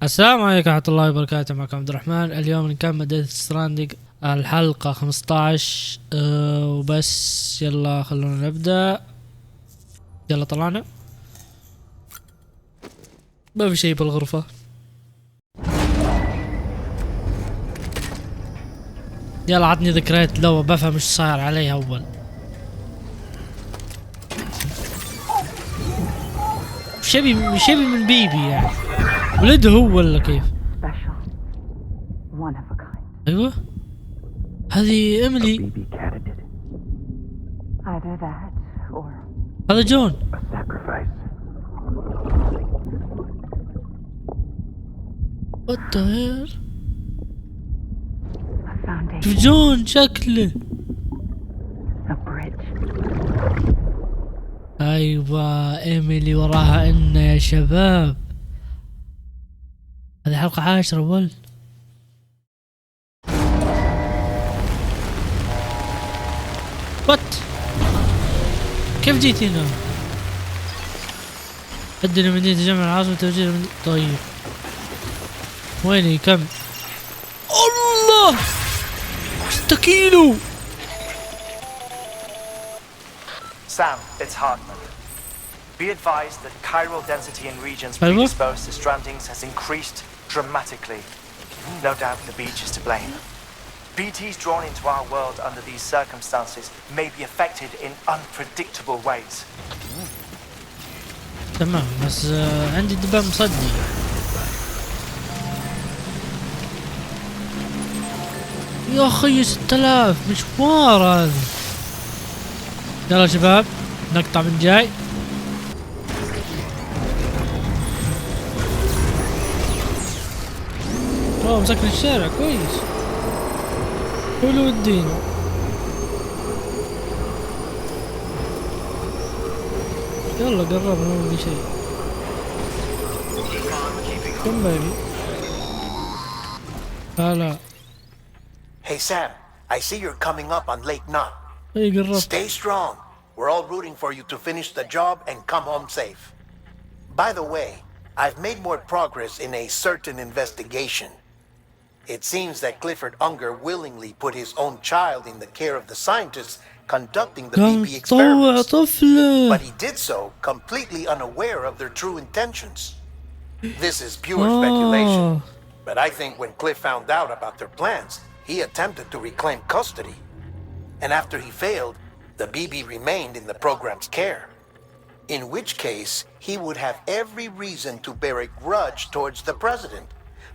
السلام عليكم ورحمة الله وبركاته. معكم عبد الرحمن. اليوم نكمل ديث ستراندينج الحلقة 15 وبس. يلا خلونا نبدأ. يلا طلعنا، ما في شيء بالغرفة. يلا عطني ذكريات لو بفهم ايش صاير عليها اول. شبي من بيبي يعني ولده هو ولا كيف؟ ايوه هذه ايميلي، هذا جون. وات ذا هيل؟ شوف جون شكله. ايوه ايميلي وراها إن يا شباب. هذه حلقة 10 ولد. وات؟ كيف جيت هنا؟ عندنا مدينة تجمع العاصمة توجيه طيب ويني؟ كم؟ الله 6 كيلو. Sam, it's Hartman. Be advised that chiral density in regions predisposed to strandings has increased dramatically. No doubt the beach is to blame. BTs drawn into our world under these circumstances may be affected in unpredictable ways. تمام بس عندي دبان مصدي. يا اخي 6000 مشوار هذا. يلا شباب نقطع من جاي. اوه مسكنا الشارع كويس. حلو الدين. يلا قربنا ما في شيء. كم باقي؟ لا. Hey Sam, I see you're coming up on Lake Knot. اي قربت. Stay strong. We're all rooting for you to finish the job and come home safe. By the way, I've made more progress in a certain investigation. It seems that Clifford Unger willingly put his own child in the care of the scientists conducting the BB experiments. But he did so completely unaware of their true intentions. This is pure speculation. But I think when Cliff found out about their plans, he attempted to reclaim custody. And after he failed, the BB remained in the program's care. In which case, he would have every reason to bear a grudge towards the president,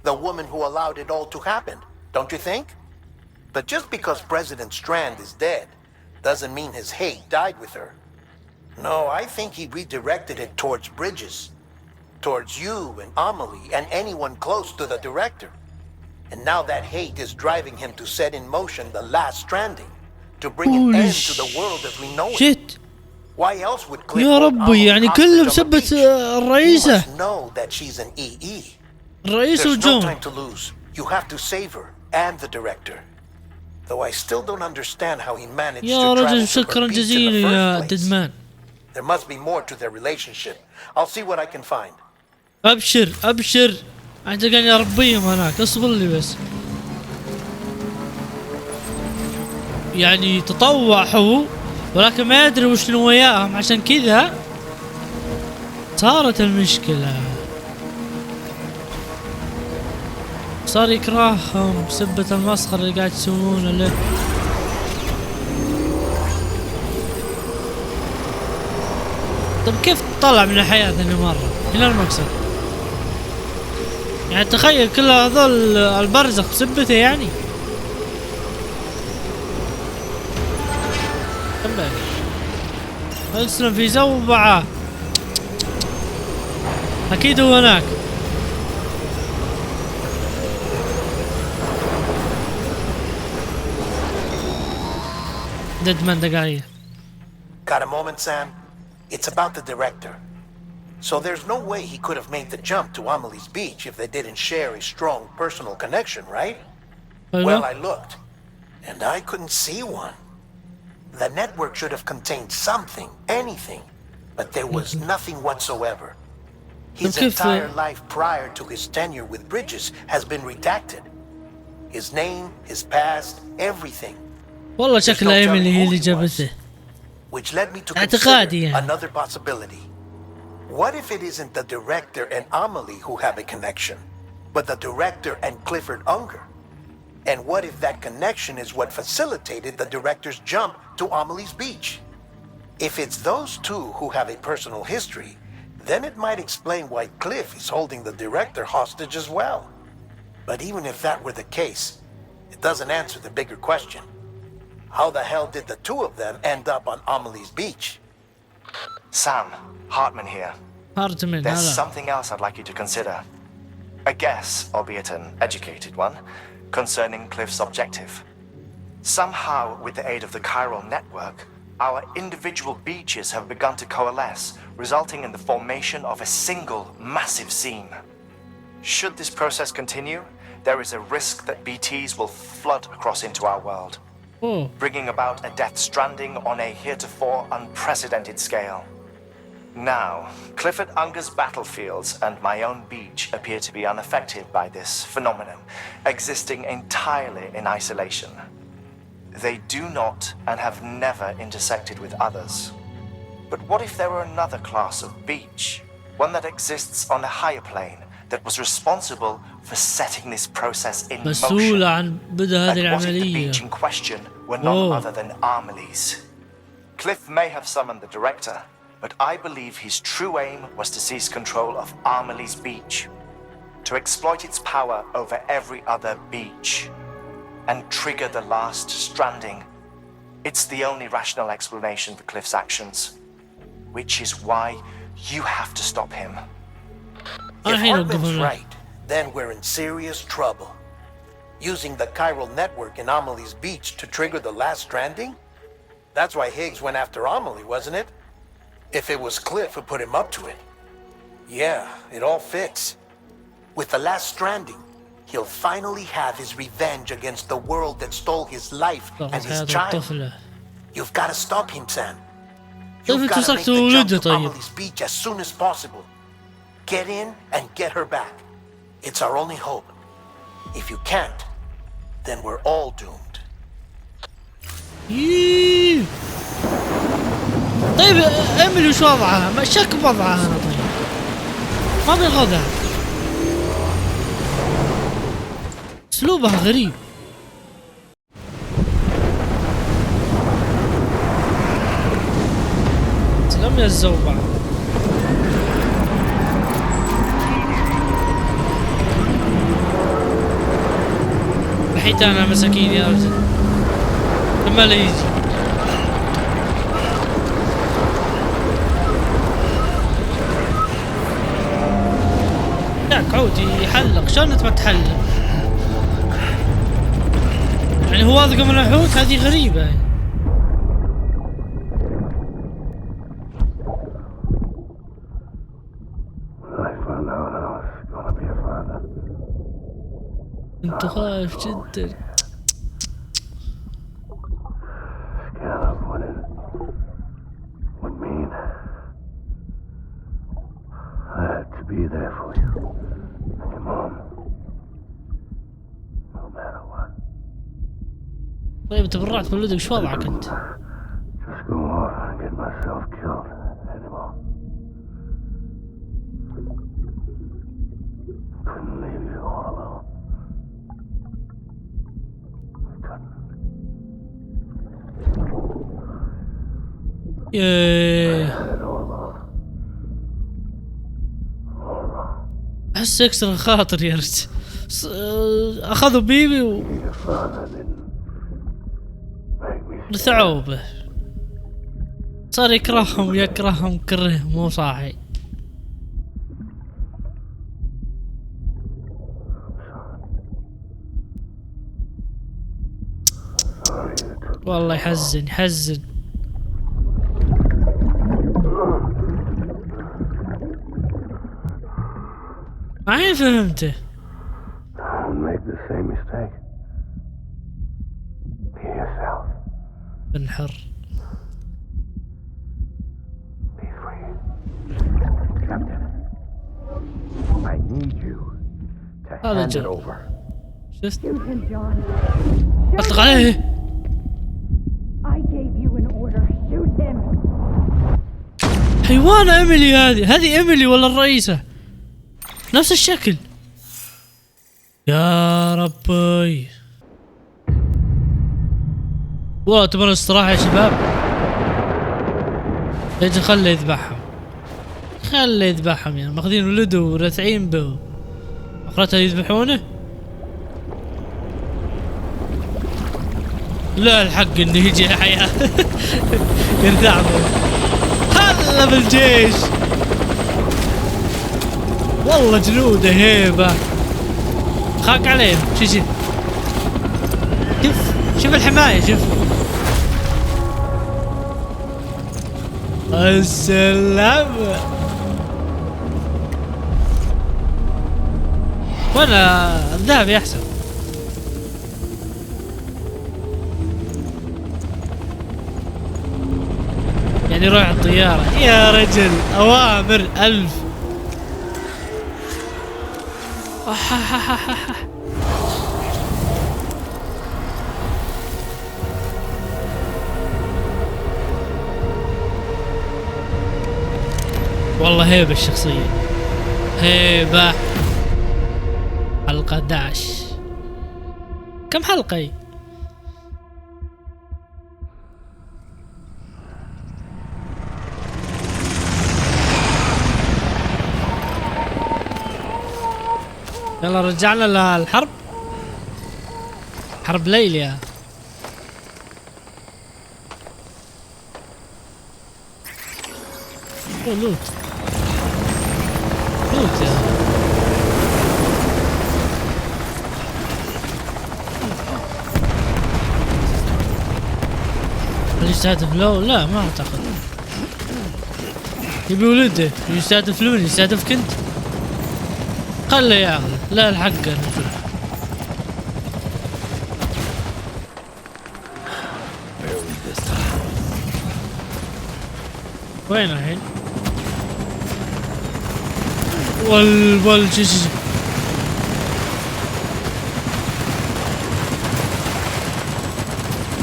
the woman who allowed it all to happen, don't you think? But just because President Strand is dead, doesn't mean his hate died with her. No, I think he redirected it towards Bridges, towards you and Amelie and anyone close to the director. And now that hate is driving him to set in motion the last Stranding, to bring an end to the world as we know it. Why else would Cliff يا ربي يعني كله بسبة الرئيسة. know that she's an EE. الرئيس There's no وجون. time to lose. You have to save her and the director. Though I still don't understand how he managed يا to رجل travel to شكرا her beach in جزيلا the يا first place. ددمان. There must be more to their relationship. I'll see what I can find. ابشر انت قاعد اربيهم هناك. اصبر لي بس. يعني تطوع هو ولكن ما يدري وش وياهم، عشان كذا صارت المشكلة. صار يكرههم بسبة المسخرة اللي قاعد يسوونه له. طب كيف تطلع من الحياة ثاني مرة؟ هنا المقصد. يعني تخيل كل هذول البرزخ بسبته يعني. اسلم في زوبعة. اكيد هو هناك. ددمان دقايق. Got a moment, Sam? It's about the director. So there's no way he could have made the jump to Amelie's beach if they didn't share a strong personal connection, right? Well, I looked, and I couldn't see one. The network should have contained something, anything, but there was nothing whatsoever. His entire life prior to his tenure with Bridges has been redacted. His name, his past, everything. والله شكل ايميلي هي اللي جابته. Which led me to consider another possibility. What if it isn't the director and Amelie who have a connection, but the director and Clifford Unger? And what if that connection is what facilitated the director's jump to Amelie's beach? If it's those two who have a personal history, then it might explain why Cliff is holding the director hostage as well. But even if that were the case, it doesn't answer the bigger question. How the hell did the two of them end up on Amelie's beach? Sam, Hartman here. There's something else I'd like you to consider. A guess, albeit an educated one, concerning Cliff's objective. Somehow, with the aid of the chiral network, our individual beaches have begun to coalesce, resulting in the formation of a single massive seam. Should this process continue, there is a risk that BTs will flood across into our world, bringing about a death stranding on a heretofore unprecedented scale. Now, Clifford Unger's battlefields and my own beach appear to be unaffected by this phenomenon, existing entirely in isolation. They do not and have never intersected with others. But what if there were another class of beach, one that exists on a higher plane, that was responsible for setting this process in motion? عن بدء هذه And what if the العملية. beach in question were none other than Amelie's? Cliff may have summoned the director, but I believe his true aim was to seize control of Amelie's beach, to exploit its power over every other beach, and trigger the last stranding. It's the only rational explanation for Cliff's actions, which is why you have to stop him. If Hartman's right, then we're in serious trouble. Using the chiral network in Amelie's beach to trigger the last stranding? That's why Higgs went after Amelie, wasn't it? If it was Cliff who put him up to it. Yeah, it all fits. With the last stranding, he'll finally have his revenge against the world that stole his life and his child. You've got to stop him, Sam. You've got to make the jump to Amelie's beach as soon as possible. Get in and get her back. It's our only hope. If you can't, then we're all doomed. طيب ايميلي وش وضعها؟ ما شك بوضعها انا طيب. ما بياخذها. اسلوبها غريب. سلام يا الزوبعة. الحيتان مساكين يا رجل. لما لا يجي. عودي يحلق. شلون انت ما تحلق؟ يعني هو واثق من الحوت؟ هذه غريبة. انت خايف جدا. طيب تبرعت من ولدك، شو وضعك انت؟ احس يكسر الخاطر يا رجل. اخذوا بيبي ورثعوا به، صار يكرههم كره مو صاحي. والله يحزن. ما فهمته. انحر. I need you to هذا hand it جن. over. شفت؟ Shoot him, John. اطلق عليه. I gave you an order. Shoot him. حيوانة ايميلي هذه ايميلي ولا الرئيسة؟ نفس الشكل. يا ربي. والله تبون استراحة يا شباب؟ يجي خليه يذبحهم. خليه يذبحهم يعني ماخذين ولده ورثعين به. اخرتها يذبحونه؟ لا الحق انه يجي حياة. يرتاح هلا بالجيش. والله جنوده هيبة. خاك عليهم. شوف شوف الحماية شوف. السلام. وانا الذهبي احسن. يعني روح الطيارة يا رجل. اوامر 1000. والله هيبة الشخصية. هيبة. حلقة 11. كم حلقة هي؟ يلا رجعنا للحرب. حرب ليل يا لوت. لوت يا اللي يستهدف له. لا ما اعتقد. يبي ولده يستهدف لون يستهدفك انت. خله ياخذ. لا الحق نشوف. وين الحين؟ شو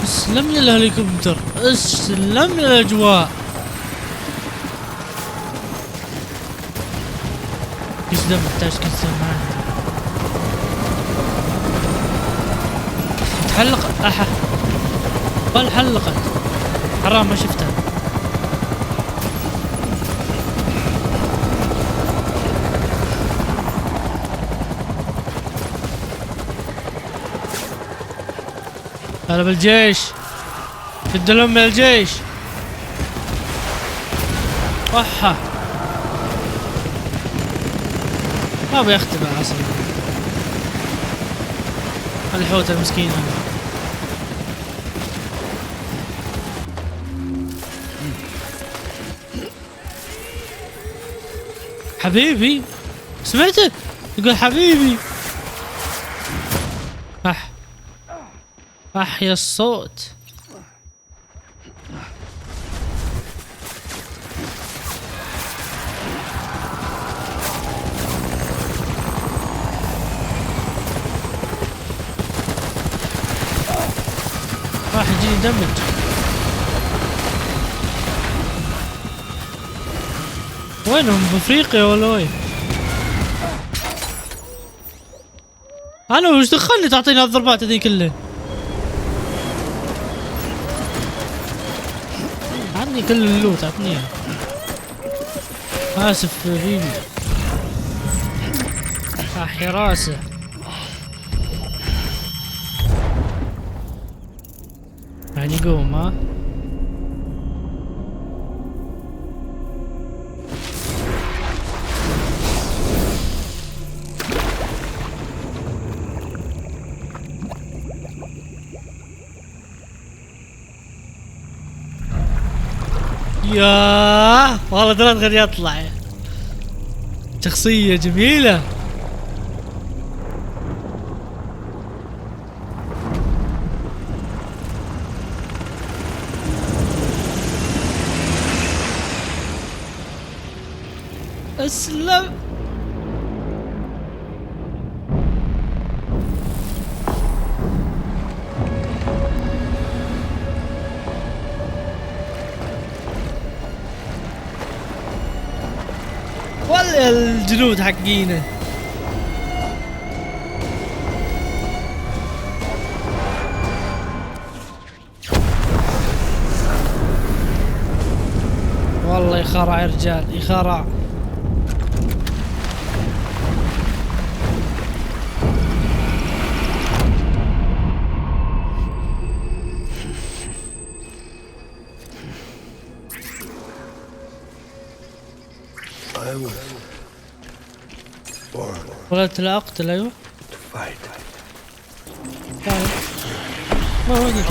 اسلم لي الهليكوبتر. اسلم لي الاجواء. كيس دم محتاج كيس دم معاه. تحلق احا بل حلقت. حرام ما شفتها. هلا بالجيش. شد لهم من الجيش. وحا ما بيختبع اصلا الحوت المسكين هذا. حبيبي سمعته يقول حبيبي. أحيا الصوت. راح يجيني دمج. وينهم بافريقيا ولا وين؟ انا وش دخلني تعطيني هالضربات هذي كلها؟ عني كل اللوت عطني. اسف حبيبي. احي راسه. يعني قوم ها. ياه والله درات غير يطلع. شخصية جميلة. اسلم. الجنود حقينا. والله يخرع يا رجال يخرع. ولدت لا اقتل. ايوه تعال ما وقف.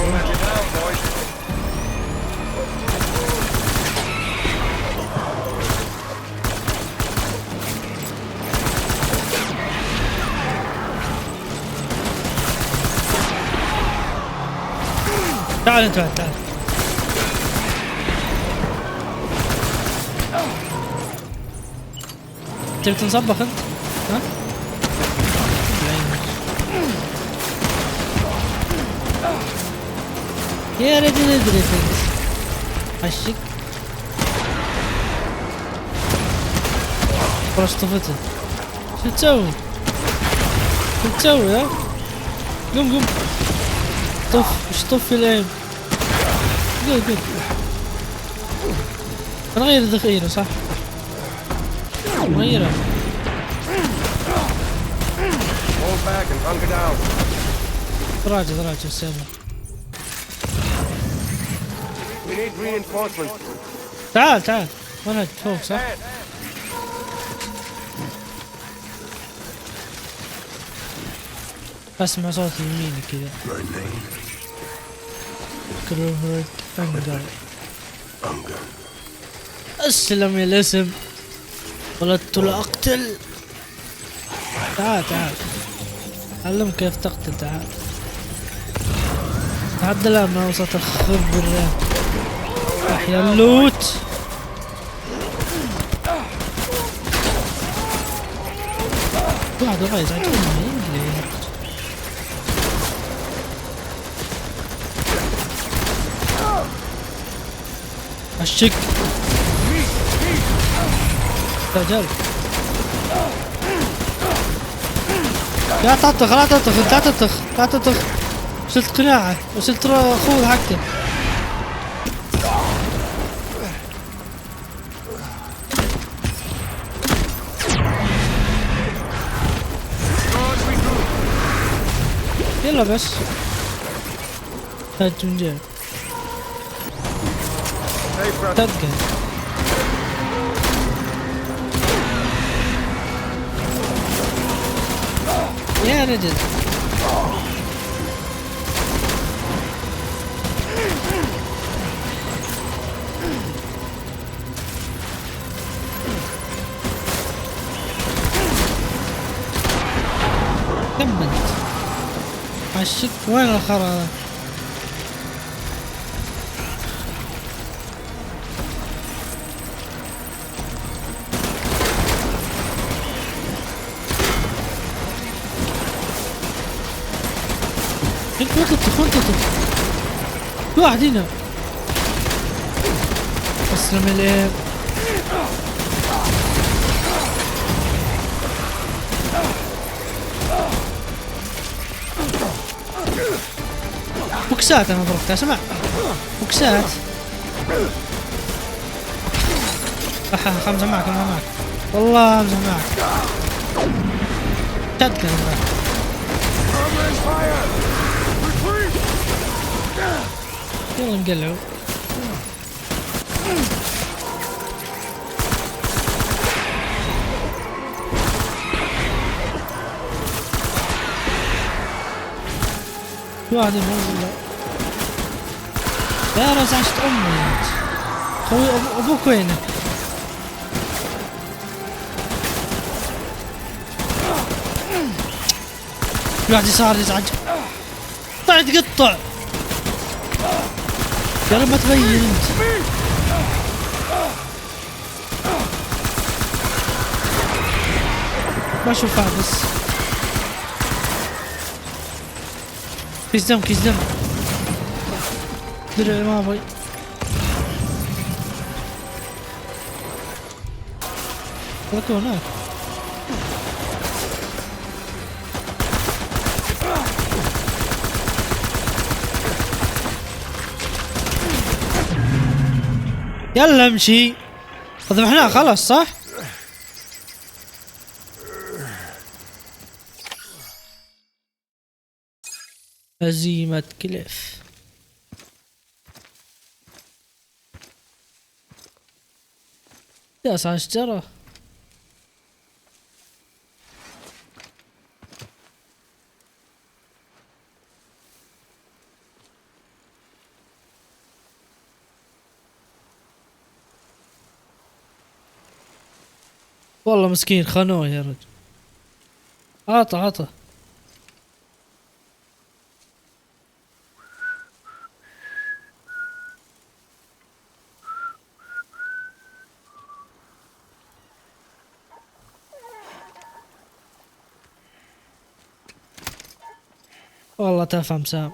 تعال انت تعال. تبي تنصبخ انت؟ ها؟ يا رجل ادري انت عشق فرش طفته. شو تسوي؟ شو تسوي ها؟ قم طف ايش طف العين. قل نغير الذخيرة صح؟ نغيرها. راجع السيرفر. تعال وانا فوق صح؟ اسمع صوت يميني كذا. كروهرت انجر. اسلم يا الاسم. ولدت لاقتل. تعال علمك كيف تقتل. تعال تعدى لما وصلت الخبر. احيا اللوت. واحد غايز عجبني. الشك رجال. لا تطخ لا تطخ. وصلت قناعة وصلت خوذ حقته. يلا بس هاجم جاي تدقى. يا رجل كملت عشك. وين الخرا هذا؟ انت في واحد هنا. اسلم الايه. بوكسات انا ضربتها سمع. بوكسات. امزح معك والله امزح معك. تدقى يلا نقلعوا. واحد يموت. يا راس عشت امي خوي. ابوك وينه؟ الواحد يسار يزعج. طلع تقطع. يا رب ما تبين انت. ما اشوفها بس. كيس دم درع ما ابغي. اتركوه هناك. يلا امشي. ذبحناه خلاص صح؟ هزيمة كليف. داس على الشجرة. والله مسكين خانوه يا رجل. عطى والله تفهم سام.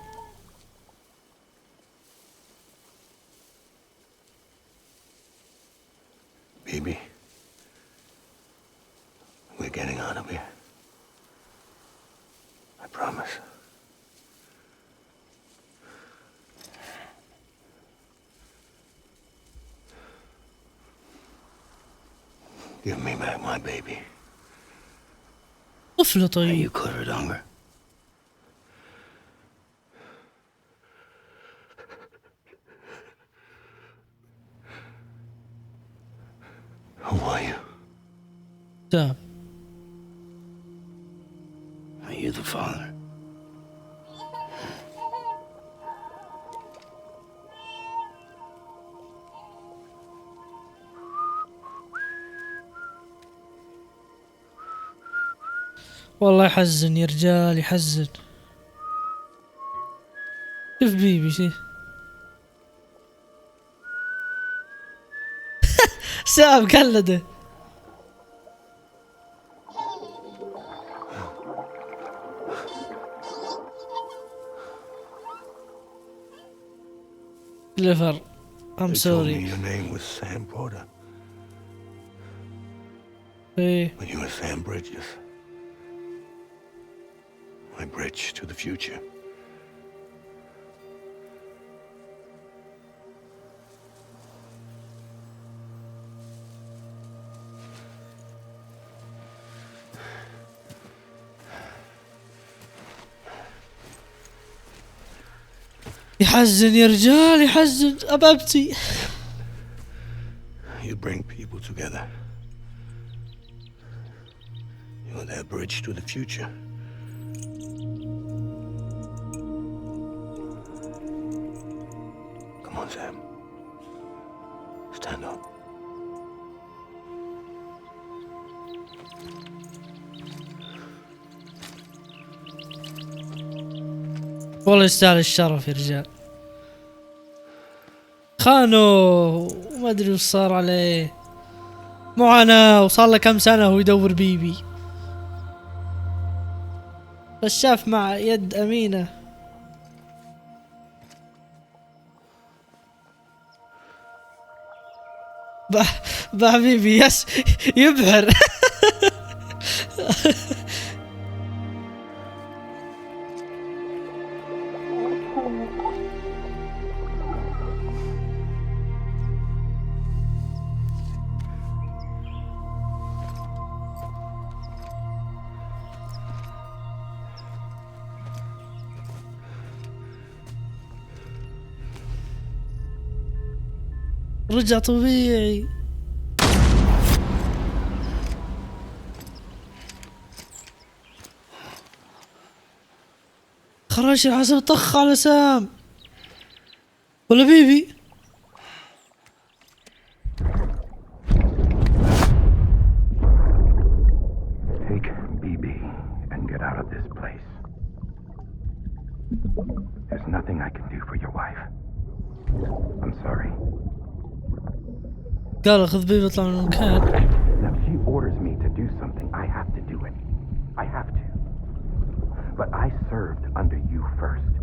Baby, we're getting out of here. I promise. Give me back my baby. طفل You طيب. covered hunger. Who are you? سام. Are you the father? والله يحزن يا رجال يحزن. شوف بيبي شي. سام قلده. Clifford, I'm They told me sorry. your name was Sam Porter, ايه but you were Sam Bridges. My bridge to the future. يحزن يا رجال يحزن. أبكي. You bring people together. You're their bridge to the future. Come on, Sam. Stand up. والله يستاهل الشرف يا رجال. خانوا وما ادري وش صار عليه. معاناة وصار له كم سنة وهو يدور بيبي. بس شاف مع يد أمينة. بيبي يس يبحر. رجع طبيعي. خرج الحسب طخ على سام ولا بيبي. Take BB and get out of this place. There's nothing I can do for your wife. I'm sorry. قال خذ بيبي اطلع من المكان. If she orders me to do something, I have to do it. I have to. But I served under you first.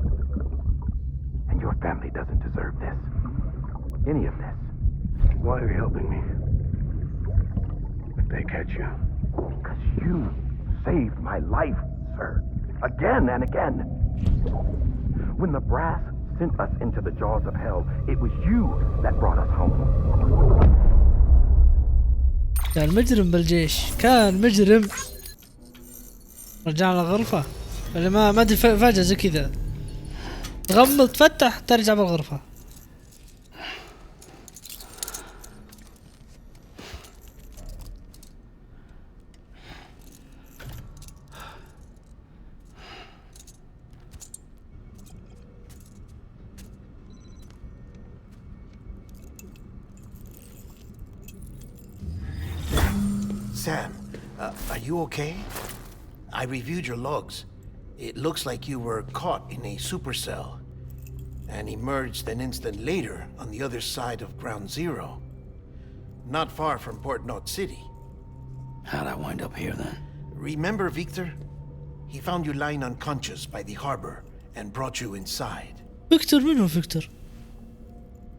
And your family doesn't deserve this. Any of this. Why are you helping me? If they catch you? Because you saved my life, sir. Again and again. When the brass sent us into the jaws of hell, it was you that brought us home. كان مجرم بالجيش، كان مجرم. رجعنا الغرفة اللي ما ادري فجأة زي كذا تغمض تفتح ترجع بالغرفة. Sam, are you okay? I reviewed your logs. It looks like you were caught in a supercell and emerged an instant later on the other side of Ground Zero. Not far from Port Knot City. How'd I wind up here then? Remember Victor? He found you lying unconscious by the harbor and brought you inside. فيكتور منو فيكتور؟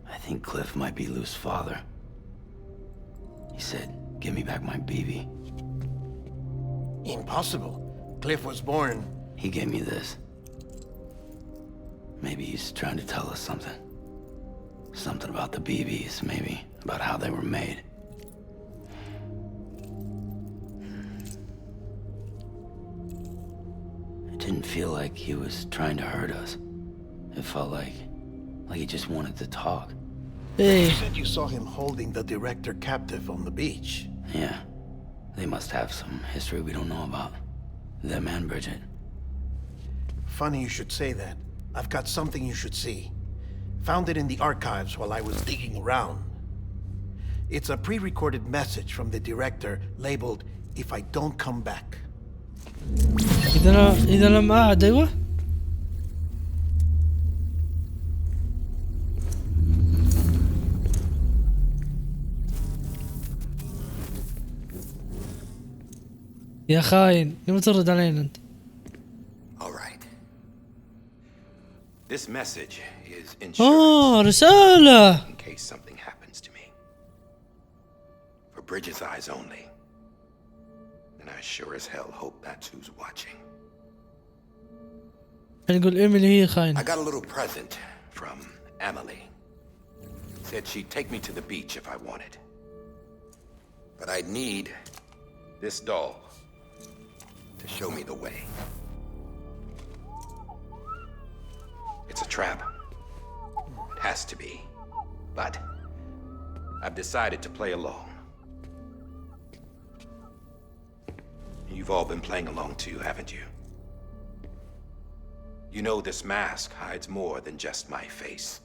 I think Cliff might be Lou's father. He said, give me back my BB. Impossible. Cliff was born... He gave me this. Maybe he's trying to tell us something. Something about the BBs, maybe. About how they were made. It didn't feel like he was trying to hurt us. It felt like he just wanted to talk. Hey. You said you saw him holding the director captive on the beach. Yeah. They must have some history we don't know about. Them and Bridget. Funny you should say that. I've got something you should see. Found it in the archives while I was digging around. It's a pre-recorded message from the director labeled, "If I don't come back." إذا لم أعد أيوة. يا خاين لما ترد علينا أنت؟ All right. This message is insurance رسالة. in case something happens to me. For Bridget's eyes only. And I sure as hell hope that's who's watching. نقول إيميلي هي خاينة. I got a little present from Emily. Said she'd take me to the beach if I wanted. But I'd need this doll to show me the way. It's a trap. It has to be. But I've decided to play along. You've all been playing along too, haven't you? You know this mask hides more than just my face.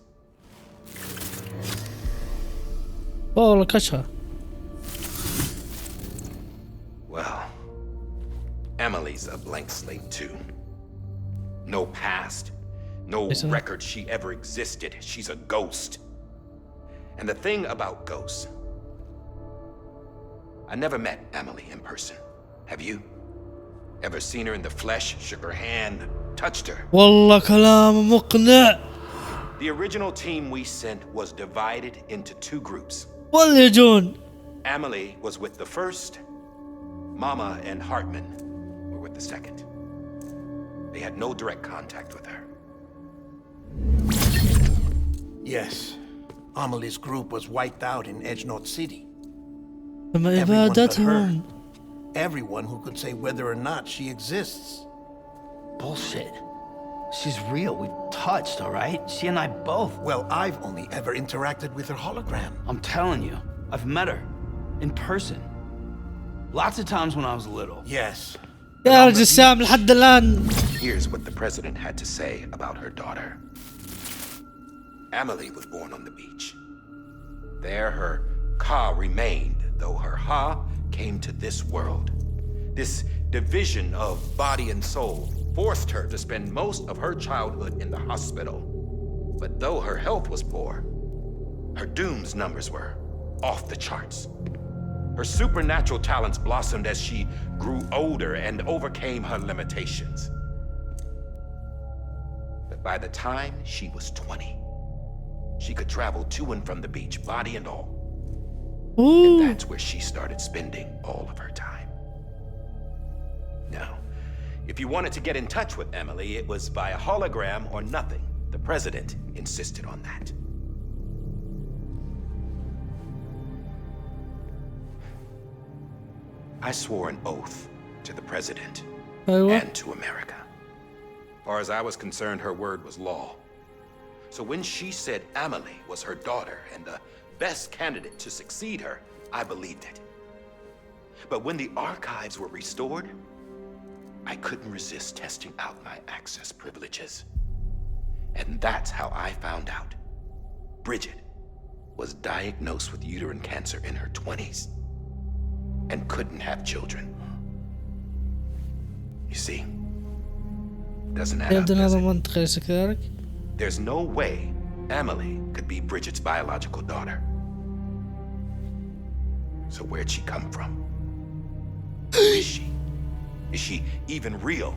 والله كشها. Well, Emily's a blank slate too. No past, no record she ever existed. She's a ghost. And the thing about ghosts, I never met Emily in person. Have you? Ever seen her in the flesh, shook her hand, touched her? والله كلام مقنع. The original team we sent was divided into two groups. والله يا جون. Emily was with the first. Mama and Hartman were with the second. They had no direct contact with her. Yes. Amelie's group was wiped out in Edge Knot City. فما إبادتهم. Everyone who could say whether or not she exists. Bullshit. She's real. We've touched, all right? She and I both. Well, I've only ever interacted with her hologram. I'm telling you, I've met her. In person. Lots of times when I was little. Yes. يا رجل سام لحد الآن. Here's what the president had to say about her daughter. Emily was born on the beach. There her Ka remained, though her Ha came to this world. This division of body and soul forced her to spend most of her childhood in the hospital. But though her health was poor, her Doom's numbers were off the charts. Her supernatural talents blossomed as she grew older and overcame her limitations. But by the time she was 20, she could travel to and from the beach, body and all. Ooh. And that's where she started spending all of her time. Now, if you wanted to get in touch with Emily, it was via hologram or nothing. The president insisted on that. I swore an oath to the president and to America. As far as I was concerned, her word was law. So when she said Emily was her daughter and the best candidate to succeed her, I believed it. But when the archives were restored, I couldn't resist testing out my access privileges. And that's how I found out Bridget was diagnosed with uterine cancer in her 20s and couldn't have children. You see, doesn't add up, does it? There's no way Emily could be Bridget's biological daughter. So where'd she come from? Who is she? Is she even real?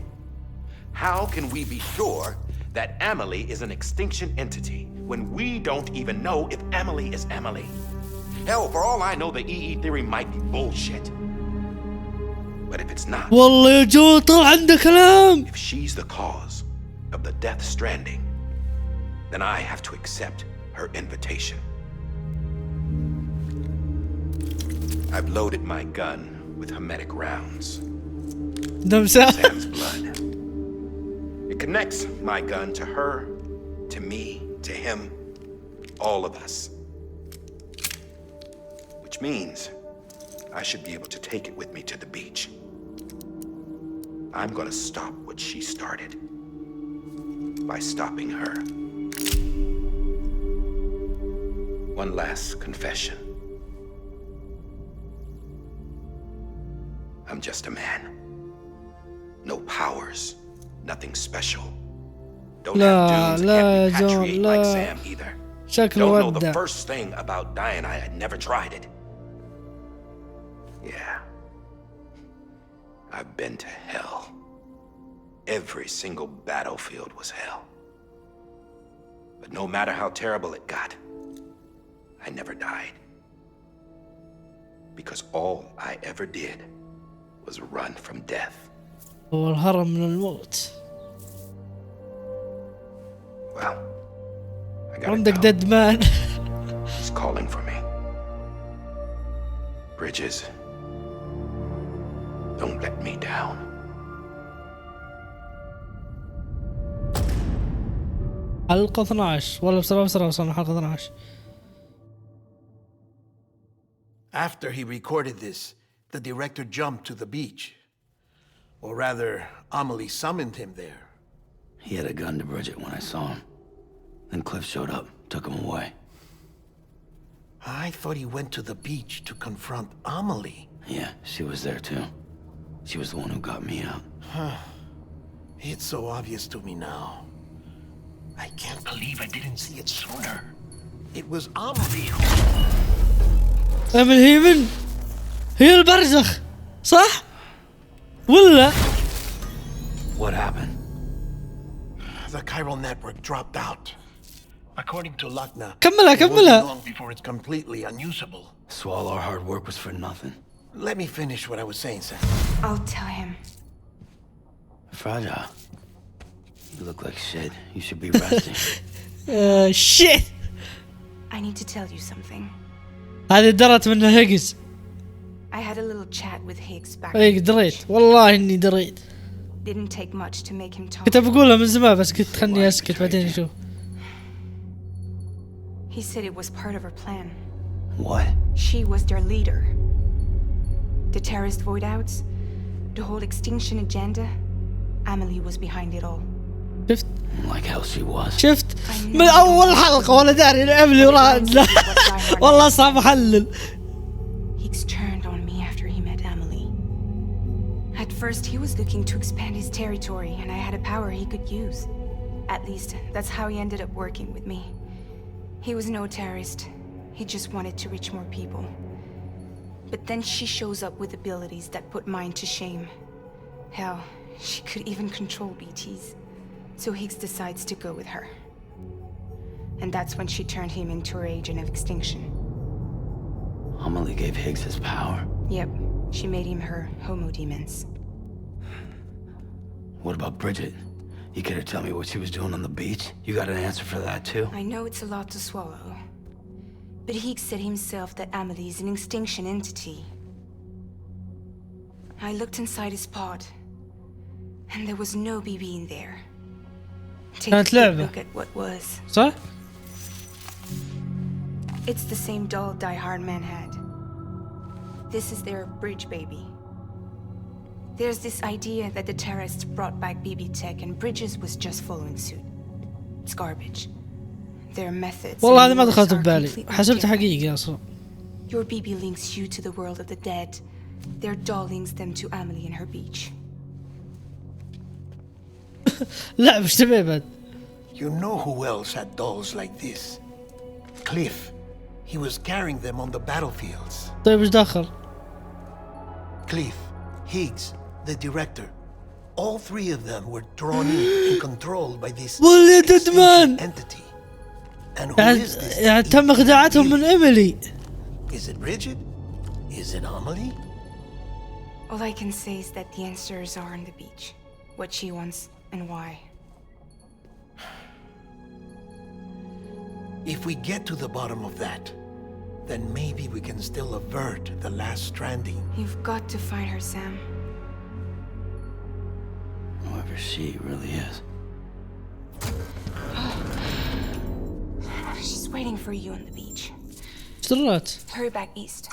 How can we be sure that Emily is an extinction entity when we don't even know if Emily is Emily? Hell, for all I know, the EE theory might be bullshit. But if it's not, والله يا جو طلع عنده كلام. If she's the cause of the death stranding, then I have to accept her invitation. I've loaded my gun with hermetic rounds. Sam's blood. It connects my gun to her, to me, to him, all of us. Which means I should be able to take it with me to the beach. I'm gonna stop what she started by stopping her. One last confession. I'm just a man. No powers, nothing special. Don't have dudes that can't repatriate like Sam either. Don't know the first thing about dying. I had never tried it. Yeah. I've been to hell. Every single battlefield was hell. But no matter how terrible it got, I never died. Because all I ever did was run from death. هو الهرب من الموت. Well, I gotta عندك go. dead man. He's calling for me. Bridges, don't let me down. حلقة 12 والله بسرعة وصلنا حلقة 12. After he recorded this, the director jumped to the beach. Or rather, Amelie summoned him there. He had a gun to Bridget when I saw him. Then Cliff showed up, took him away. I thought he went to the beach to confront Amelie. Yeah, she was there too. She was the one who got me out. It's so obvious to me now. I can't believe I didn't see it sooner. It was Amelie who... من هي البرزخ صح ولا What happened? The chiral network dropped out. According to Lakna, كملها it كملها. wasn't long before it's completely unusable. So all our hard work was for nothing. Let me finish what I was saying, Sam. I'll tell him. Fragile. You look like shit. You should be resting. shit. I need to tell you something. هذه درت منها هيجز. I had a little chat with Higgs back. اي دريت والله اني دريت. Didn't take much to make him talk. كنت بقولها من زمان بس كنت خلني اسكت بعدين اشوف. He said it was part of her plan. What? She was their leader. The terrorist void outs, the whole extinction agenda. Amelie was behind it all. شفت؟ Like hell she was. شفت؟ من اول حلقة ولا داري املي وراها والله صعب احلل. Higgs turned on me after he met Amelie. At first he was looking to expand his territory and I had a power he could use. At least that's how he ended up working with me. He was no terrorist. He just wanted to reach more people. But then she shows up with abilities that put mine to shame. Hell, she could even control BTs. So Higgs decides to go with her. And that's when she turned him into her agent of extinction. Amelie gave Higgs his power? Yep, she made him her homo demons. What about Bridget? You care to tell me what she was doing on the beach? You got an answer for that too? I know it's a lot to swallow, but Higgs said himself that Amelie is an extinction entity. I looked inside his pod, and there was no BB in there. Take a quick look at what was. صح؟ It's the same doll Die Hard man had. This is their bridge baby. There's this idea that the terrorists brought back BB tech and Bridges was just following suit. It's garbage. Their methods. والله هذه ما دخلت ببالي، حسبتها حقيقي أصلا. Your BB links you to the world of the dead. Their doll links them to Amelie and her beach. لا مش تبي بعد. You know who else had dolls like this? Cliff. He was carrying them on the battlefields. طيب إيش دخل؟ Cliff, Higgs, the director. All three of them were drawn in and controlled by this extinction entity. And who is this? يعني تم خداعتهم من إيميلي. Is it Bridget? Is it Amelie? All I can say is that the answers are on the beach. What she wants and why. If we get to the bottom of that, then maybe we can still avert the last stranding. You've got to find her, Sam. Whoever she really is. She's waiting for you on the beach. درات. Hurry back east.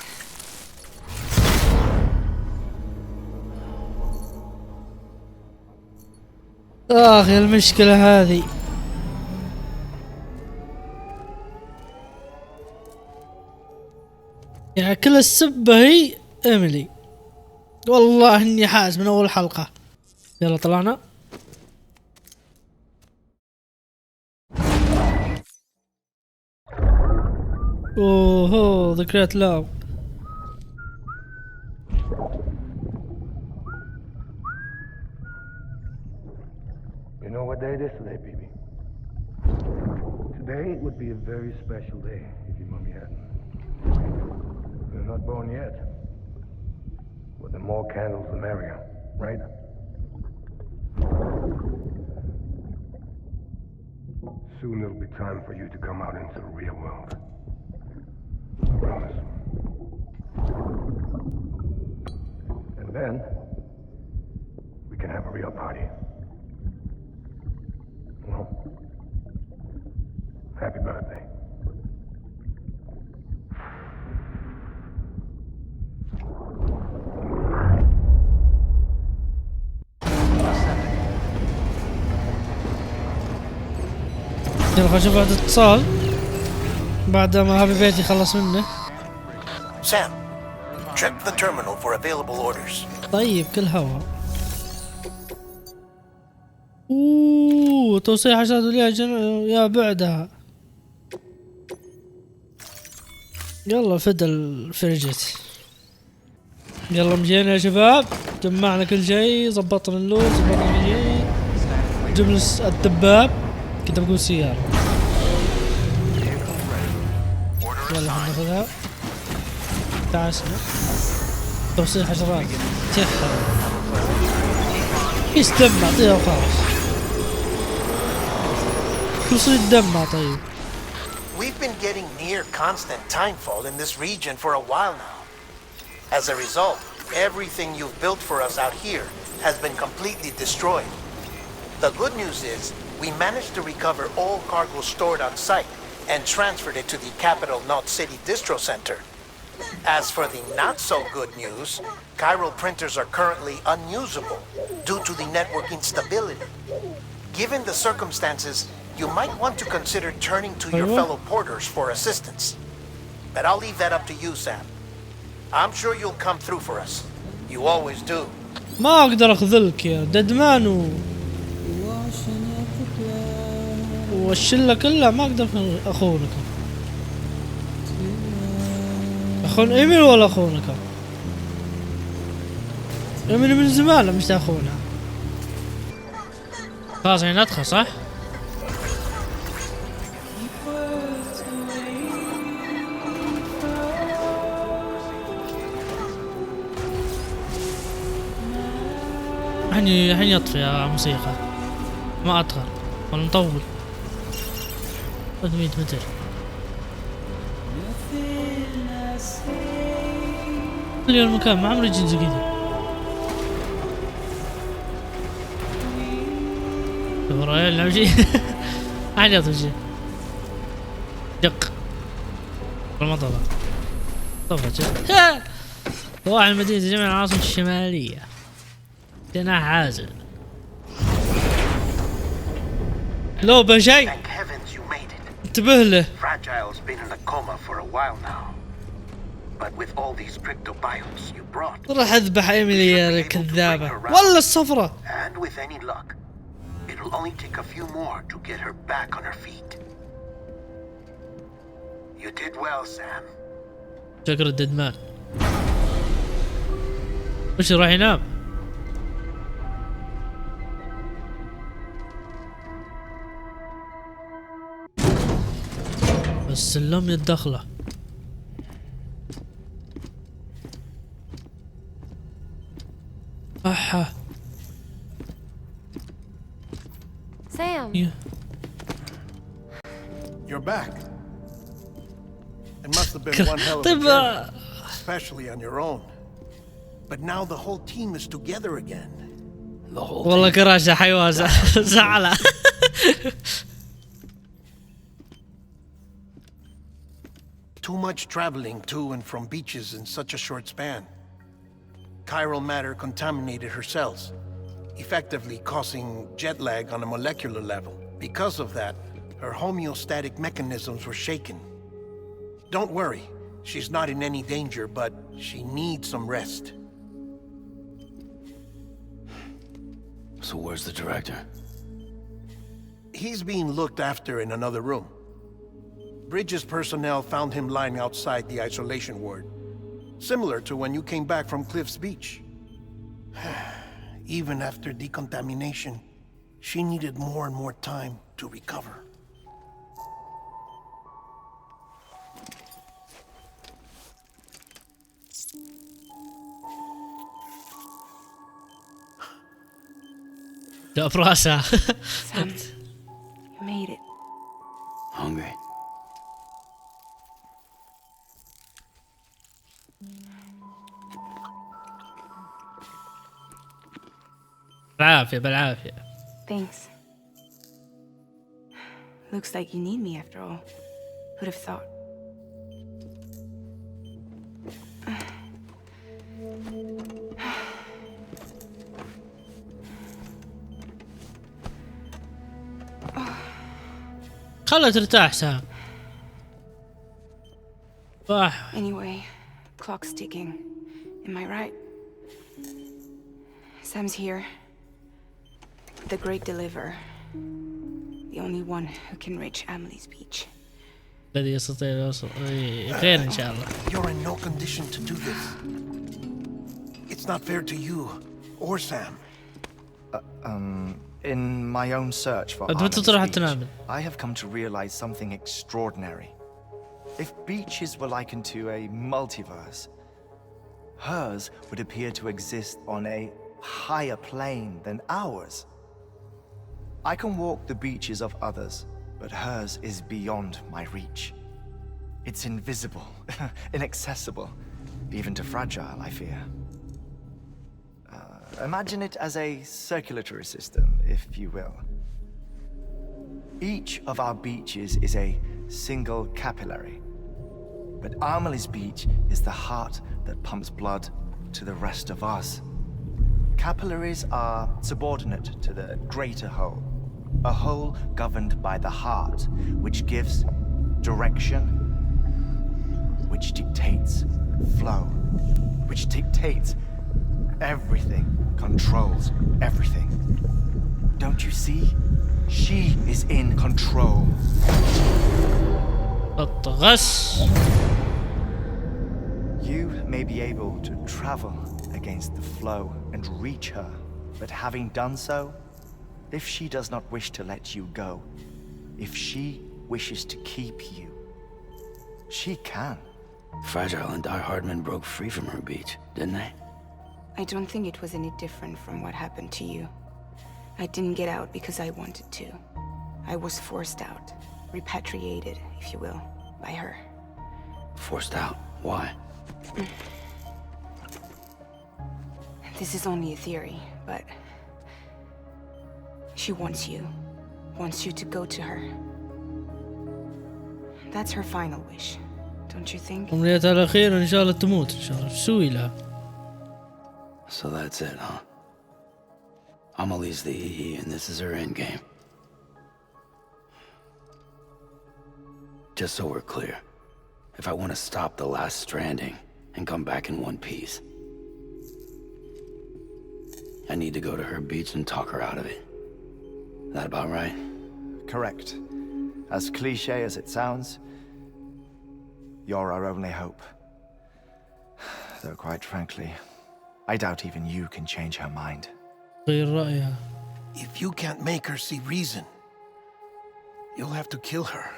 يا المشكلة هذه. يعني كل السبة هي إيميلي. والله إني حاس من أول حلقة. يلا طلعنا. اوه ذكريات لاو. You know what day it is today, baby? Today would be a very special day if your mommy hadn't. You're not born yet. But the more candles, the merrier, right? Soon it'll be time for you to come out into the real world. I promise. And then, we can have a real party. Well, happy birthday. يلا خلينا نشوف بعد اتصال بعد ما هابي بيتي خلص منه. Sam, check the terminal for available orders. طيب كل هوا. توصيل حشرات وليها يا بعدها. يلا فدا الفرجت. يلا مجينا يا شباب، جمعنا كل شيء، ضبطنا اللوت، ضبطنا كل شيء، جبنا الدباب، كنت بقول سيارة. يلا ناخذها. تعسنا. توصيل حشرات. تخر. كيس دم اعطيها وخلاص. توصيل الدم طيب. We've been getting near constant timefall in this region for a while now. As a result, everything you've built for us out here has been completely destroyed. The good news is, we managed to recover all cargo stored on site and transferred it to the capital Knot City Distro Center. As for the not-so-good news, chiral printers are currently unusable due to the network instability. Given the circumstances, you might want to consider turning to your fellow porters for assistance. But I'll leave that up to you, Sam. I'm sure you'll come through for us. You always do. ما اقدر اخذلك يا ددمان والشله كلها ما اقدر اخونك. اخون ايميل ولا اخونك؟ ايميل من زمان مش تاخونها. خلاص يعني ندخل صح؟ الحين يطفي يا موسيقى، ما أتغر ولا نطول. 300 متر. كل يوم مكان ما عمري جيت زي كذا. ورايا نمشي. عادي تمشي. دق. ما طلع. طفت. طلع المدينة جميع العاصمة الشمالية. جناح عازل. لو بشيء. انتبه له. Fragile's been in a coma for a while now. But with all these cryptobiotes you brought, راح اذبح ايميلي يا الكذابة. والله الصفرة. and with any luck, it'll only take a few more to get her back on her feet. You did well, Sam. شكر الددمان. وش راح ينام؟ السلم الدخلة. أحا. Sam. You're back. It must have been one hell of a طيب journey, especially on your own. But now the whole team is together again. والله كراشة حيوان زعلة. Too much traveling to and from beaches in such a short span. Chiral matter contaminated her cells, effectively causing jet lag on a molecular level. Because of that, her homeostatic mechanisms were shaken. Don't worry, she's not in any danger, but she needs some rest. So where's the director? He's being looked after in another room. Bridges personnel found him lying outside the isolation ward, similar to when you came back from Cliff's Beach. Even after decontamination, she needed more and more time to recover. لا براسها. Sam, you made it. Hungry? بالعافية بالعافية. Thanks. Looks like you need me after all. Who'd have thought? خلها ترتاح سام. صح. Anyway, clock's ticking. Am I right? Sam's here. The great deliverer. The only one who can reach Amelie's beach. الذي يستطيع الوصول. خير إن شاء الله. You're in no condition to do this. It's not fair to you or Sam. In my own search for أنت Amelie's تروح beach, تنام. I have come to realize something extraordinary. If beaches were likened to a multiverse, hers would appear to exist on a higher plane than ours. I can walk the beaches of others, but hers is beyond my reach. It's invisible, inaccessible, even to Fragile, I fear. Imagine it as a circulatory system, if you will. Each of our beaches is a single capillary, but Amelie's beach is the heart that pumps blood to the rest of us. Capillaries are subordinate to the greater whole, a whole governed by the heart, which gives direction, which dictates flow, which dictates everything, controls everything. Don't you see? She is in control. الطغس. You may be able to travel against the flow and reach her, but having done so, if she does not wish to let you go, if she wishes to keep you, she can. Fragile and Die Hardman broke free from her beach, didn't they? I don't think it was any different from what happened to you. I didn't get out because I wanted to. I was forced out, repatriated, if you will, by her. Forced out? Why? This is only a theory, but she wants you to go to her. That's her final wish, don't you think? أمنيتها الأخيرة إن شاء الله تموت إن شاء الله. شو سوي لها؟ So that's it, huh? Amelie's the EE and this is her endgame. Just so we're clear, if I want to stop the last Stranding and come back in one piece, I need to go to her beach and talk her out of it. That about right? Correct. As cliche as it sounds, you're our only hope. Though quite frankly, I doubt even you can change her mind. غير رأيها. If you can't make her see reason, you'll have to kill her.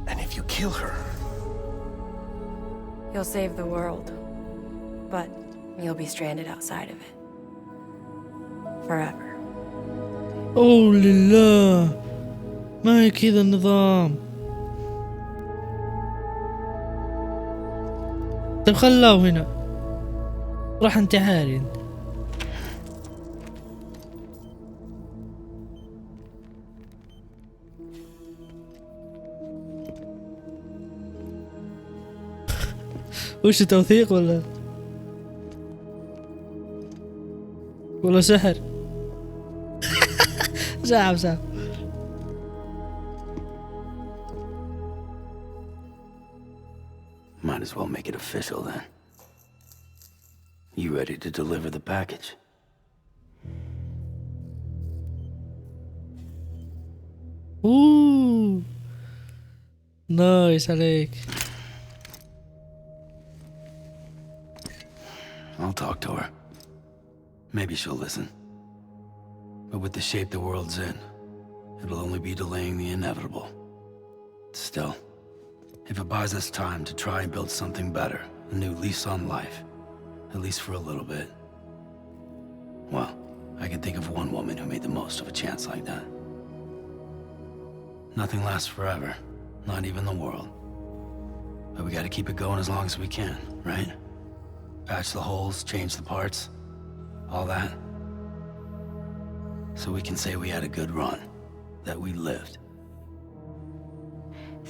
And if you kill her... You'll save the world, but you'll be stranded outside of it. Forever. أوه لله، ما هي كذا النظام. طيب خلاه هنا، راح انتحاري. وش توثيق ولا سحر؟ سحب Might as well make it official then. You ready to deliver the package? اوه نايس عليك. I'll talk to her. Maybe she'll listen. But with the shape the world's in, it'll only be delaying the inevitable. Still, if it buys us time to try and build something better, a new lease on life, at least for a little bit, well, I can think of one woman who made the most of a chance like that. Nothing lasts forever, not even the world. But we gotta keep it going as long as we can, right? Patch the holes, change the parts, all that. So we can say we had a good run, that we lived.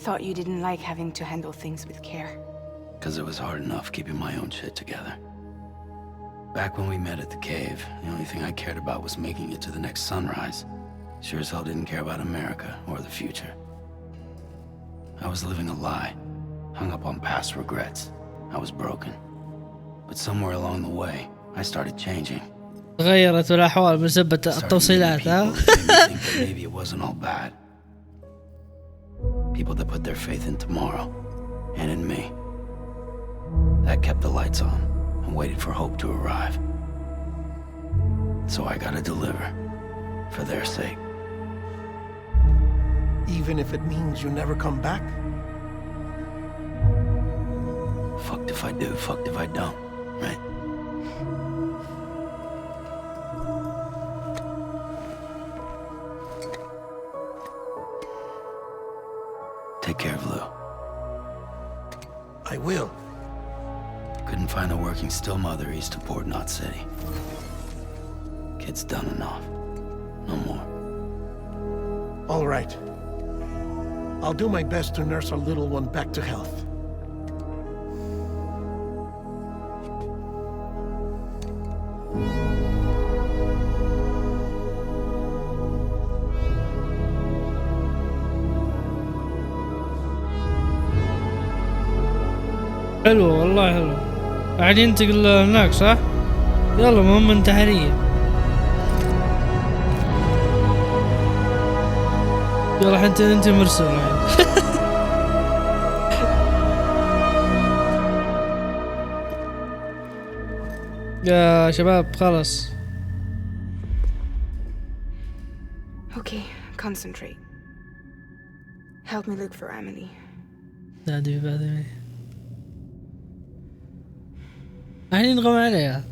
Thought you didn't like having to handle things with care. 'Cause it was hard enough keeping my own shit together. Back when we met at the cave, the only thing I cared about was making it to the next sunrise. Sure as hell didn't care about America or the future. I was living a lie, hung up on past regrets. I was broken. But somewhere along the way, I started changing. تغيرت الأحوال بسبب التوصيلات ها. Maybe it wasn't all bad. People that put their faith in tomorrow and in me. That kept the lights on and waited for hope to arrive. So I gotta deliver for their sake. Even if it means you never come back? Fucked if I do, fucked if I don't, right? Take care of Lou. I will. Couldn't find a working still mother east of Port Knot City. Kid's done enough. No more. All right. I'll do my best to nurse our little one back to health. حلو والله حلو. قاعد ينتقل هناك صح؟ يلا مهمة انتحارية. يلا حتى انت مرسل الحين. يا شباب خلاص. Okay, concentrate. Help me look for Amelie. نادي بعد الحين نغم عليها.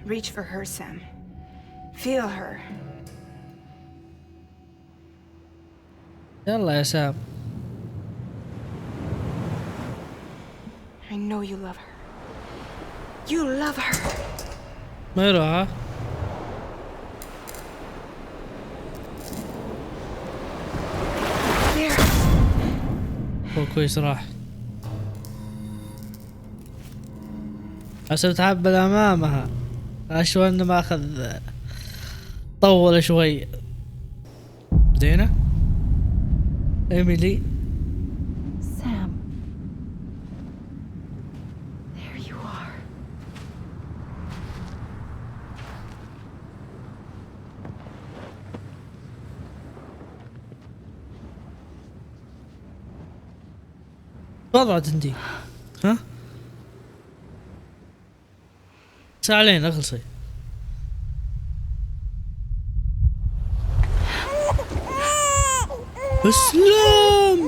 Reach for her, Sam. Feel her. يلا يا سام. I know you love her. You love her. ما يروح ها؟ There. هو كويس راح. حسبت حبة أمامها. أشوى إنه ماخذ طول شوي. بدينا؟ إيميلي. Sam. There you are. وضعت عندي. ها؟ ساعتين اخلصي. اسلام.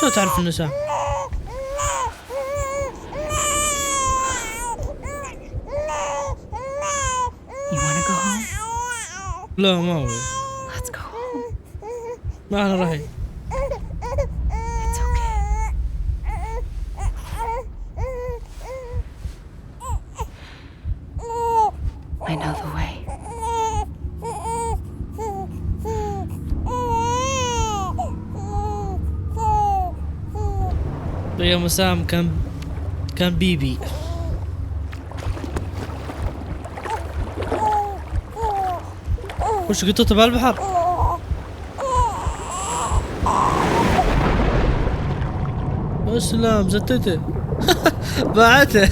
شو تعرف انه سام؟ You wanna go home? لا ما هو. Let's go home. ما احنا رايحين. It's okay. I know the way. يوم سام كان بيبي. وش قطته بالبحر؟ اسلام زتته. باعته.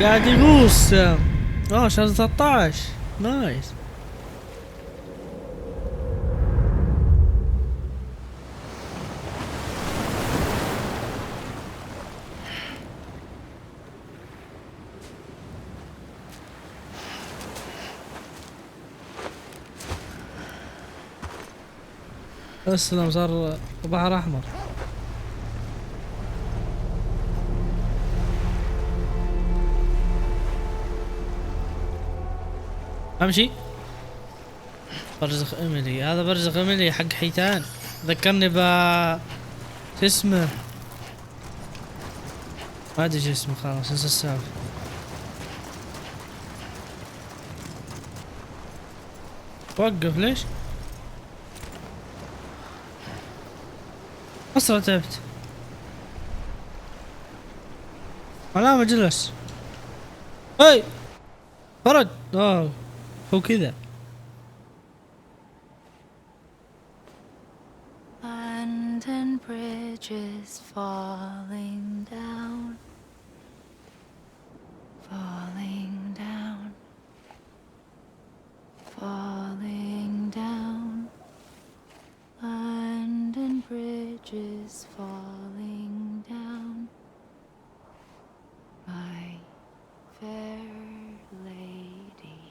قاعد يغوص سام. شهر 13. نايس. اسلم صار بحر احمر. امشي. برزخ ايميلي. هذا برزخ ايميلي حق حيتان. ذكرني شو اسمه؟ ما ادري شو اسمه. خلاص انسى السالفة. وقف ليش؟ أسرع تعبت. علامة جلس. هاي فرد. هو كذا. London Bridge is falling down. Falling down. Falling down. London Bridge is falling down. My fair lady.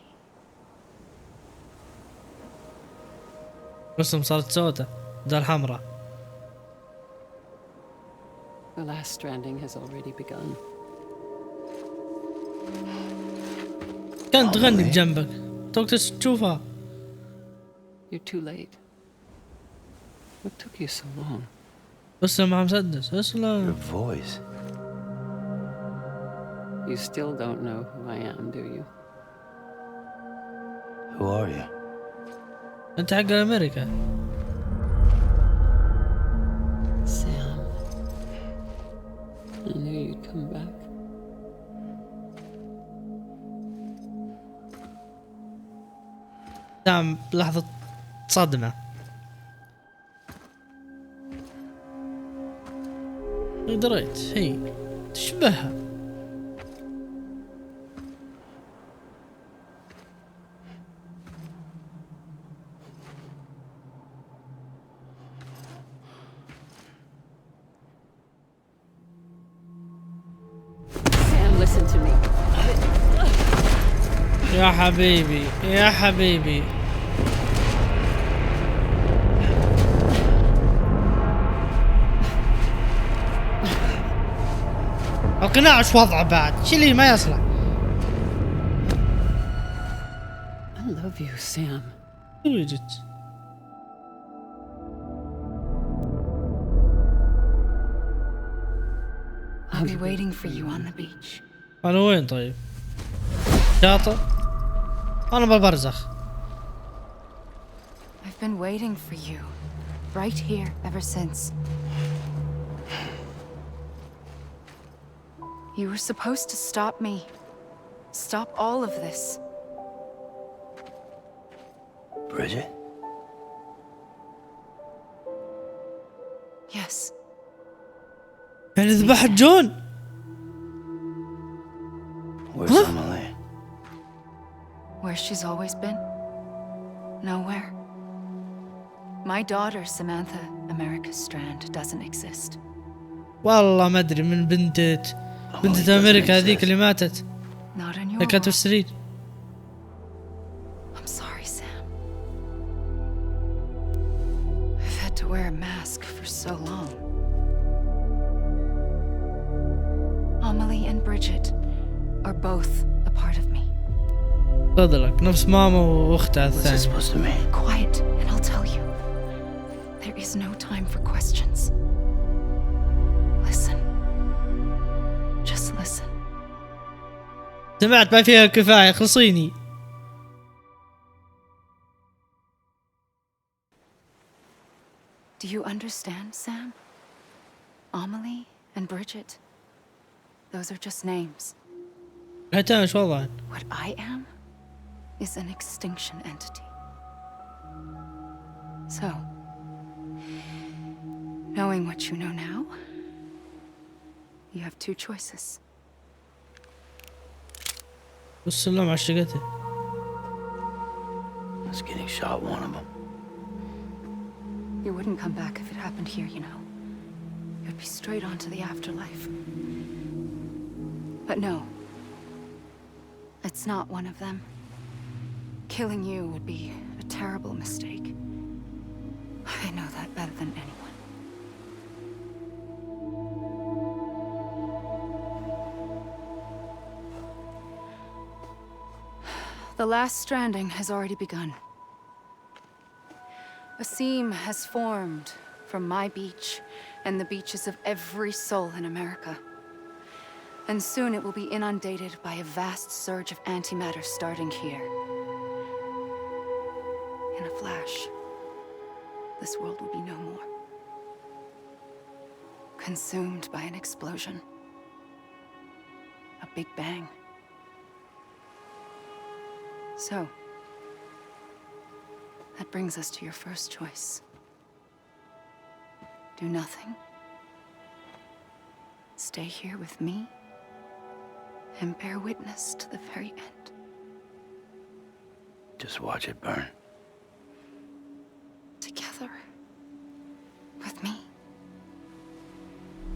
رسم صارت سودة. ده الحمراء. The last stranding has already begun. كانت تغني بجنبك. توك تشوفها. You're too late. What took you so long? اسلم مع مسدس. اسلم. Your voice. You still don't know who I am, do you? Who are you? انت حق امريكا. Sam. I knew you'd come back. سام لحظة صدمة. دريت هي تشبهها. Sam, listen to me. يا حبيبي يا حبيبي. القناع ايش وضعه بعد؟ شيلي ما يصلح. I love you, Sam. وجدت. I'll be waiting for you on the beach. أنا وين طيب؟ شاطئ؟ أنا بالبرزخ. I've been waiting for you, right here, ever since. You were supposed to stop me. Stop all of this. Bridget? Yes. يعني ذبحت جون؟ Where's Emily? Where she's always been? Nowhere. My daughter, Samantha America Strand, doesn't exist. والله ما أدري من بنت أمريكا هذيك اللي ماتت. Not on your اللي كانت في السرير. I'm sorry, Sam. I've had to wear a mask for so long. Amelie and Bridget are both a part of me. صدرك نفس ماما وأختها What's this الثانية. supposed to mean? Quiet, and I'll tell you. There is no time for questions. Listen. Just listen. سمعت ما فيها كفاية خلصيني. Do you understand, Sam? Amelie and Bridget. Those are just names. حتى ايش وضعها؟ What I am is an extinction entity. So, knowing what you know now, you have two choices. والسلام عشقته. Is getting shot one of them? You wouldn't come back if it happened here, you know. You'd be straight on to the afterlife. But no. It's not one of them. Killing you would be a terrible mistake. I know that better than anyone. The last stranding has already begun. A seam has formed from my beach and the beaches of every soul in America. And soon it will be inundated by a vast surge of antimatter starting here. In a flash, this world will be no more. Consumed by an explosion. A big bang. So, that brings us to your first choice. Do nothing. Stay here with me. And bear witness to the very end. Just watch it burn. Together. With me.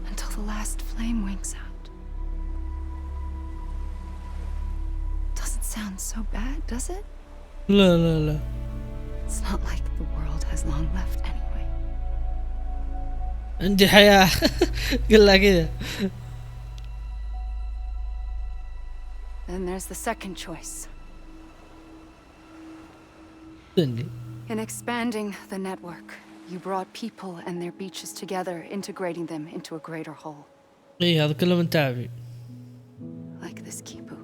Until the last flame winks out. Doesn't sound so bad, does it? لا لا لا. It's not like the world has long left anyway. عندي حياة. قلها كذا. Then there's the second choice. In expanding the network, you brought people and their beaches together, integrating them into a greater whole. إيه هذا كله من تعبي. Like this Kipu.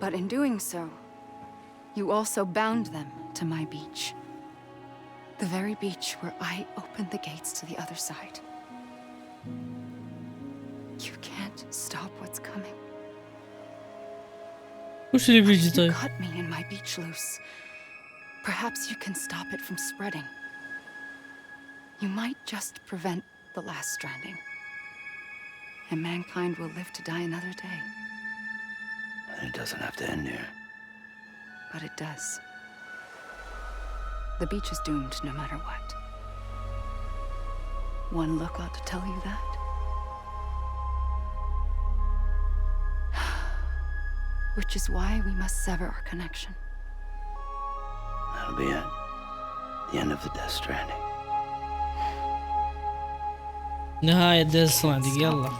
But in doing so, you also bound them to my beach. The very beach where I opened the gates to the other side. You can't stop what's coming. وش اللي بيجي You طيب؟ cut me and my beach loose. Perhaps you can stop it from spreading. You might just prevent the last stranding. And mankind will live to die another day. And it doesn't have to end here. But it does. The beach is doomed no matter what. One look ought to tell you that. Which is why we must sever our connection. That'll be it. The end of the Death Stranding. نهاية ديث ستراندينج. يلا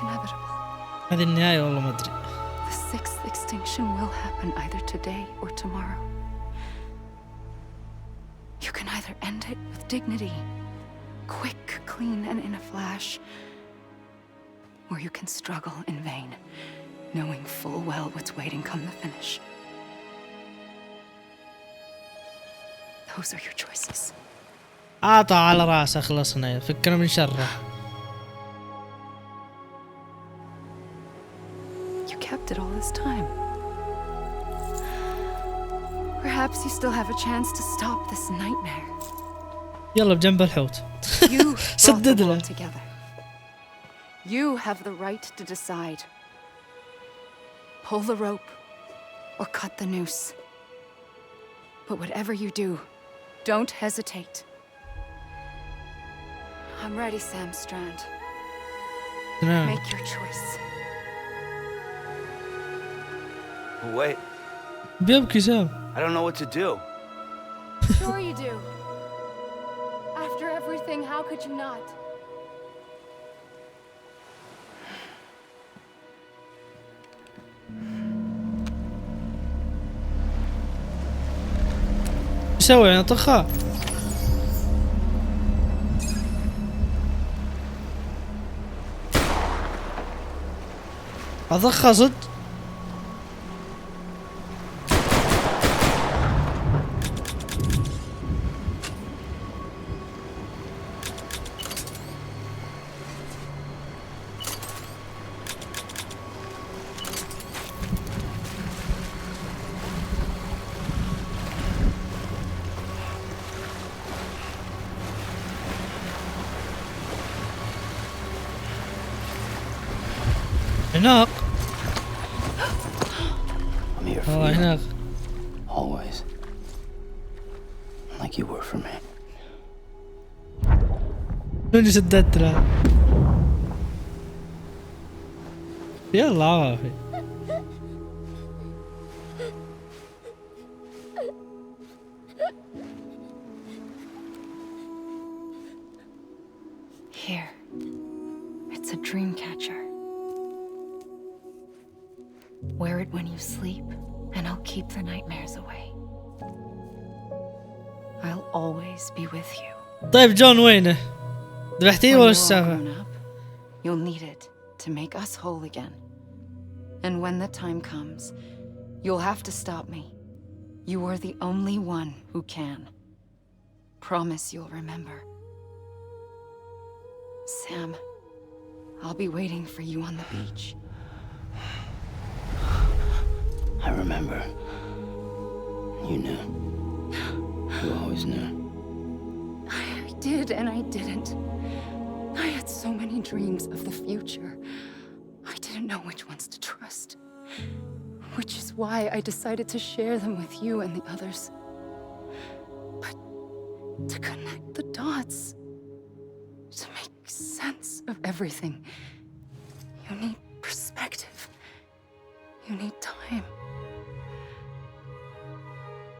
هذه النهاية والله ما أدري. The sixth extinction will happen either today or tomorrow. You can either end it with dignity, quick, clean, and in a flash, or you can struggle in vain, knowing full well what's waiting come the finish. Those are your choices. عطى على راسه خلصنا فكنا من شره. You kept it all this time. Perhaps you still have a chance to stop this nightmare. يلا بجنب الحوت. You سدد brought the له. world together. You have the right to decide. Pull the rope or cut the noose. But whatever you do, don't hesitate. I'm ready, Sam Strand. تمام. Make your choice. Wait, بيبكي سام. I don't know what to do. Sure you do. After everything, how could you not? يسوي يعني طخها. أضخها صد. هناك. I'm here for والله you. هناك. Always. Like you were for me. شلون سددت له. يلا عافي. Here. It's a dream catcher. Wear it when you sleep, and I'll keep the nightmares away. I'll always be with you. طيب جون وينه؟ ذبحتيه When ولا you're all السالفة؟ grown up, you'll need it to make us whole again. And when the time comes, you'll have to stop me. You are the only one who can. Promise you'll remember. Sam, I'll be waiting for you on the beach. I remember. You knew. You always knew. I did and I didn't. I had so many dreams of the future. I didn't know which ones to trust. Which is why I decided to share them with you and the others. But to connect the dots, to make sense of everything, you need perspective. You need time.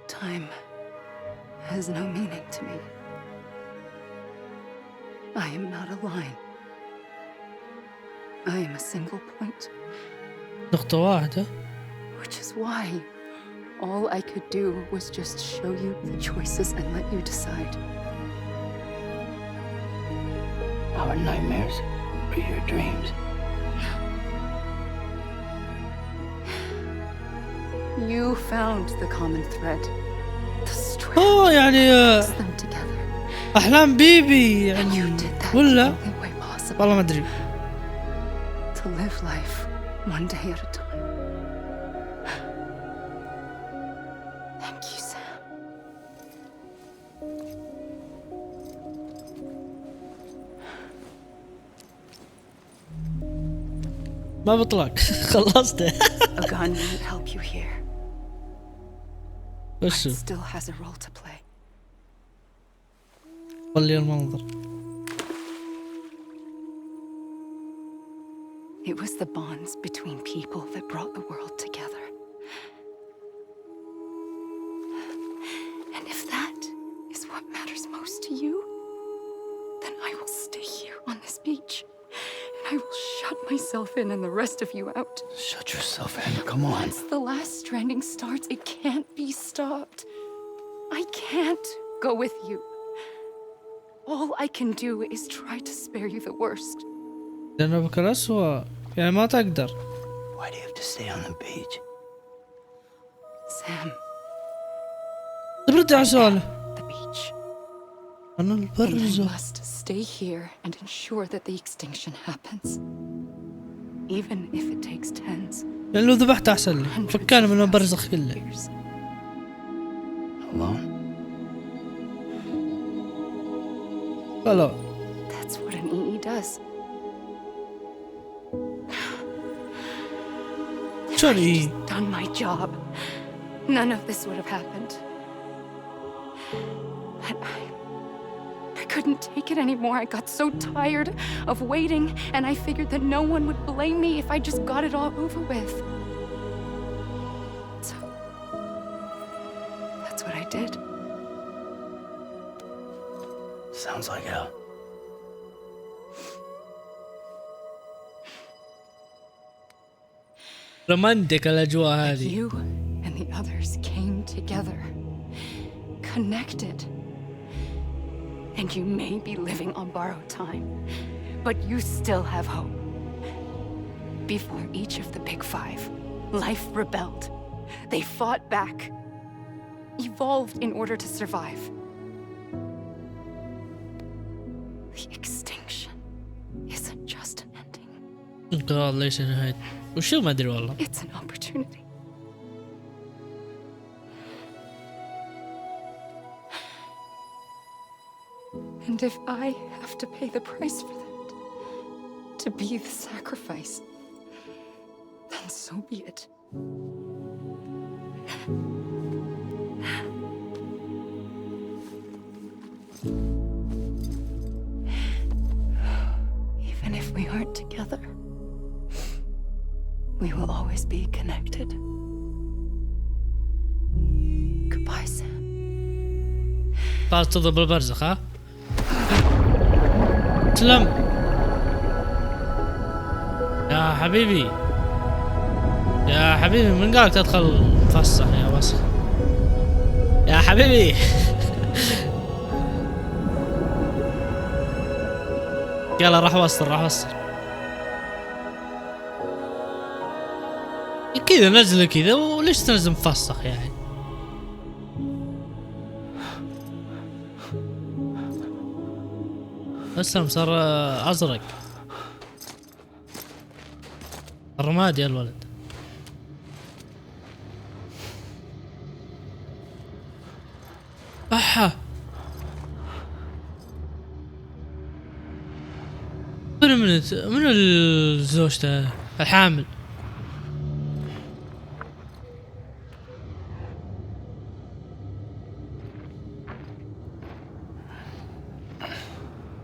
Time has no meaning to me. I am not a line. I am a single point. نقطة واحدة. Which is why all I could do was just show you the choices and let you decide. Our nightmares or your dreams. You found the common thread. The strength يعني that binds them together. أحلام بيبي And you يعني did that ولا؟ the only way possible. والله ما أدري. To live life one day at a time. Thank you, Sam. ما بطلق. خلصته. A gun won't help you here. But وشو؟ it still has a role to play. ولي المنظر. It was the bonds between people that brought the world together. what matters most to you, then I will stay here on this beach. And I will shut myself in and the rest of you out. Shut yourself in, come on. Once the last stranding starts, it can't be stopped. I can't go with you. All I can do is try to spare you the worst. لأنه بكرة أسوأ يعني ما تقدر. Why do you have to stay on the beach? Sam. ترد على سؤاله. The beach. أنا And I البرزة. must stay here and ensure that the extinction happens. Even if it takes tens. يعني لو ذبحت أحسن لي. فكان من البرزخ كله. Alone? Hello. That's what an EE does. شلون I'd إيه؟ just done my job. None of this would have happened. But I couldn't take it anymore. I got so tired of waiting, and I figured that no one would blame me if I just got it all over with. So that's what I did. Sounds like hell. رومانتك الأجواء هذه. You and the others came together, connected. And you may be living on borrowed time, but you still have hope. Before each of the Big Five, life rebelled. They fought back, evolved in order to survive. The extinction isn't just an ending. قال ليش نهاية؟ وشو ما أدري والله. It's an opportunity. And if I have to pay the price for that, to be the sacrifice, then so be it. Even if we aren't together, we will always be connected. Goodbye, Sam. خلاص تضرب البرزخ ها؟ تلم يا حبيبي يا حبيبي من قالك تدخل مفسح يا وسخ يا حبيبي يلا راح وصل كذا نزل كذا وليش تنزل مفسخ يعني اسلم صار ازرق رمادي يا الولد احا من الزوجته الحامل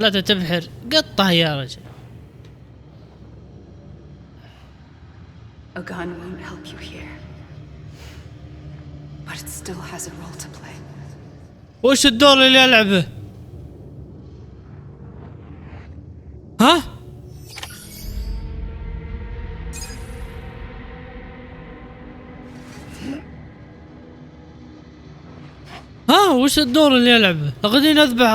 لا تبحر قطه يا رجل A gun won't help you here, but it still has a role to play. وش الدور اللي ألعبه؟ ها؟ وش الدور اللي ألعبه؟ أقدين أذبح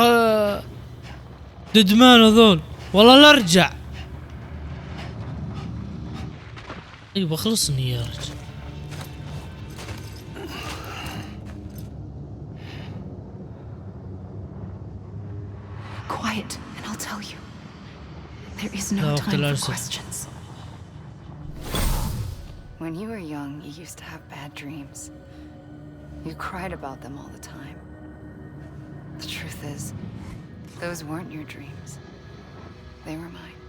ددمان هذول والله لا أرجع. ايوه خلصني يا رجل. Quiet, and I'll tell you. There is no time for questions. When you were young, you used to have bad dreams. You cried about them all the time. The truth is, those weren't your dreams. They were mine.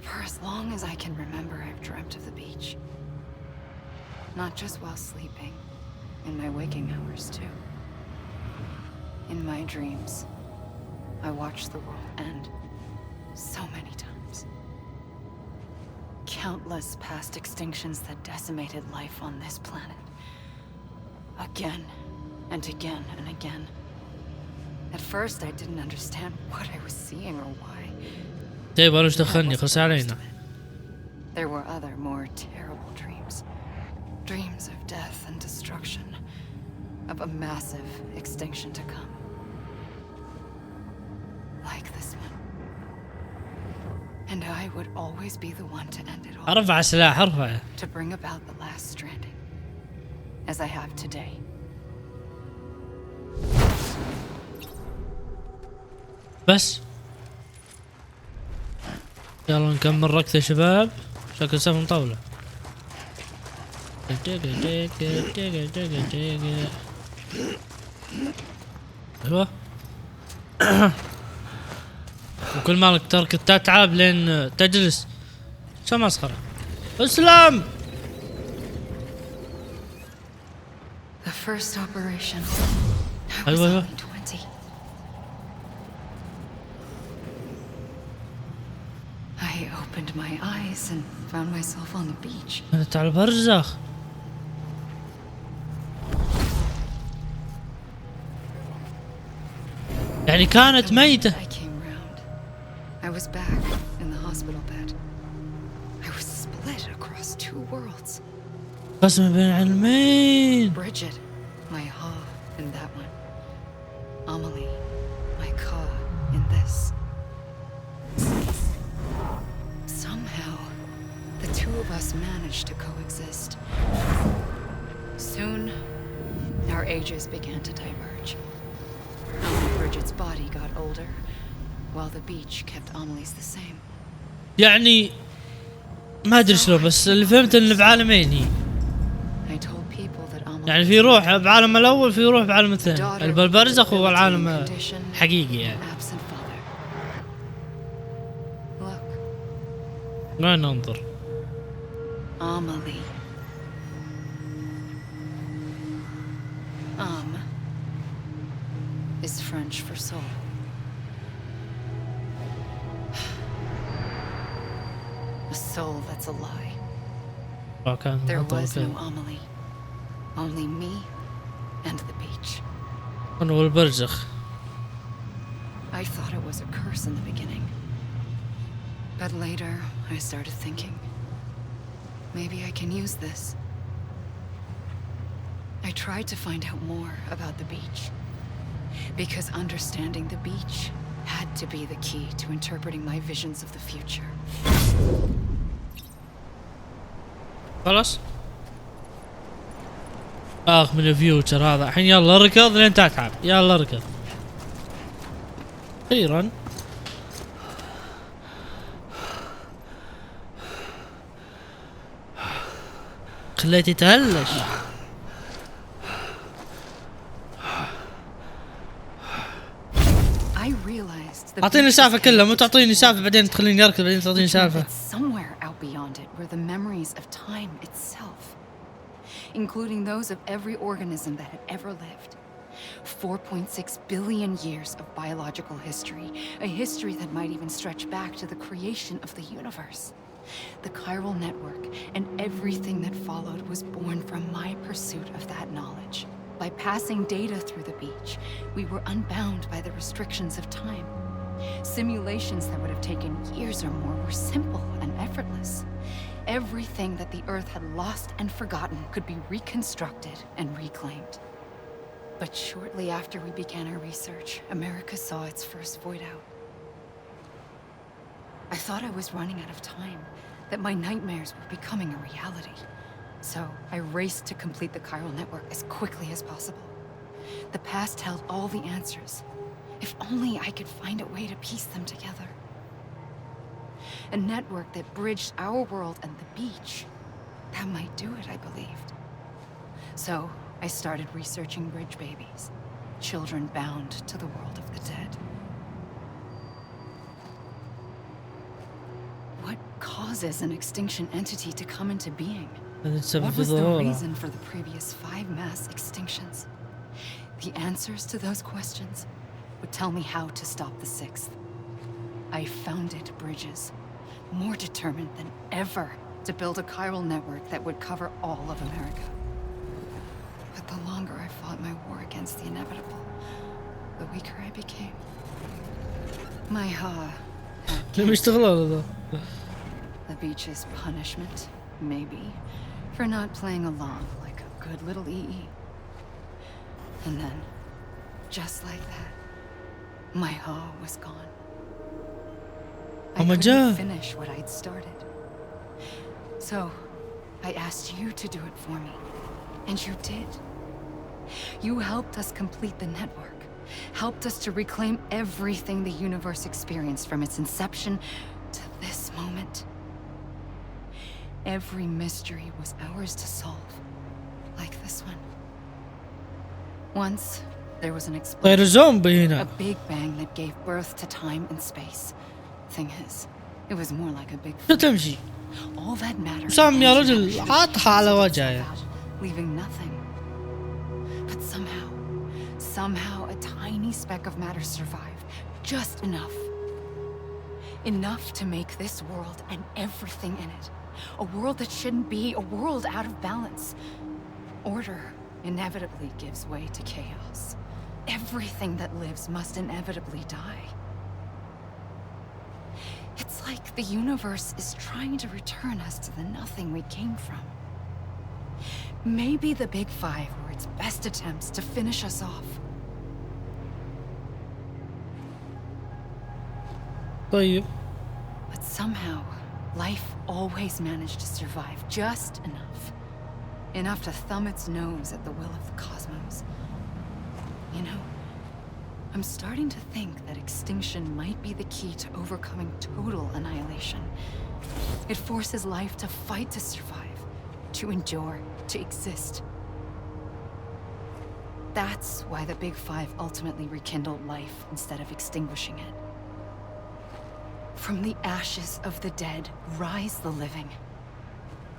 For as long as I can remember, I've dreamt of the beach. Not just while sleeping, in my waking hours too. In my dreams, I watched the world end so many times. Countless past extinctions that decimated life on this planet. Again and again and again. At first, I didn't understand what I was seeing or why. طيب وش دخلني خلص علينا. There were other, more terrible dreams. Dreams of death and destruction. Of a massive extinction to come. Like this one. And I would always be the one to end it all. ارفع السلاح ارفعه. To bring about the last stranding. As I have today. بس يلا نكمل ركض يا شباب. شكل سالفة مطولة. ايوه. وكل مالك ترك تتعب لين تجلس. شو مسخرة. اسلام. The first operation. I was ايوه ايوه. only 20. I opened my eyes and found myself on the beach. كانت على البرزخ. يعني كانت ميتة. I came round. I was back in the hospital bed. I was split across two worlds. قسم بين علمين. Bridget, my Ha in that one. Amelie, my Ka in this. Somehow, the two of us managed to coexist. Soon, our ages began to diverge. Only Bridget's body got older, while the beach kept Amelie's the same. يعني ما ادري شلون بس اللي فهمت انه بعالمين هي. I told people that Amelie يعني في روح بعالم الاول في روح بعالم الثاني. اللي بالبرزخ هو العالم حقيقي يعني. absent father. Look, وين ننظر. Amelie. Is French for soul. A soul that's a lie. There was no Amelie. Only me and the beach. أنا والبرزخ. I thought it was a curse in the beginning. But later, I started thinking, maybe I can use this. I tried to find out more about the beach. Because understanding the beach had to be the key to interpreting my visions of the future. خلاص اخ من الفيوتشر هذا الحين. يلا اركض لين تتعب. يلا اركض اخيرا. خليتي تهلش. اعطيني سالفة كلها مو تعطيني سالفة بعدين تخليني اركض بعدين تعطيني سالفة. Somewhere out beyond it were the memories of time itself, including those of every organism that had ever lived. 4.6 billion years of biological history, a history that might even stretch back to the creation of the universe. The chiral network and everything that followed was born from my pursuit of that knowledge. By passing data through the beach, we were unbound by the restrictions of time. Simulations that would have taken years or more were simple and effortless. Everything that the Earth had lost and forgotten could be reconstructed and reclaimed. But shortly after we began our research, America saw its first void out. I thought I was running out of time, that my nightmares were becoming a reality. So I raced to complete the chiral network as quickly as possible. The past held all the answers. If only I could find a way to piece them together. A network that bridged our world and the beach. That might do it, I believed. So I started researching bridge babies, children bound to the world of the dead. What causes an extinction entity to come into being? What was the reason for the previous 5 mass extinctions? The answers to those questions would tell me how to stop the 6th. I founded bridges, more determined than ever to build a chiral network that would cover all of America. But the longer I fought my war against the inevitable, the weaker I became. My Ha ليه بيشتغلوا هذا؟ the beach's punishment, maybe, for not playing along like a good little EE. And then, just like that, my Ha was gone. I couldn't finish what I'd started. So, I asked you to do it for me, and you did. You helped us complete the network, helped us to reclaim everything the universe experienced from its inception to this moment. Every mystery was ours to solve, like this one. Once, there was an explosion, a big bang that gave birth to time and space. Thing is, it was more like a big تمشي all that mattered. سام يا رجل عاطها على وجهه. Leaving nothing. But somehow a tiny speck of matter survived. Just enough. Enough to make this world and everything in it. A world that shouldn't be, a world out of balance. Order inevitably gives way to chaos. Everything that lives must inevitably die. It's like the universe is trying to return us to the nothing we came from. Maybe the Big Five were its best attempts to finish us off. طيب. But somehow, life always managed to survive just enough. Enough to thumb its nose at the will of the cosmos. You know, I'm starting to think that extinction might be the key to overcoming total annihilation. It forces life to fight to survive, to endure, to exist. That's why the Big Five ultimately rekindled life instead of extinguishing it. From the ashes of the dead rise the living.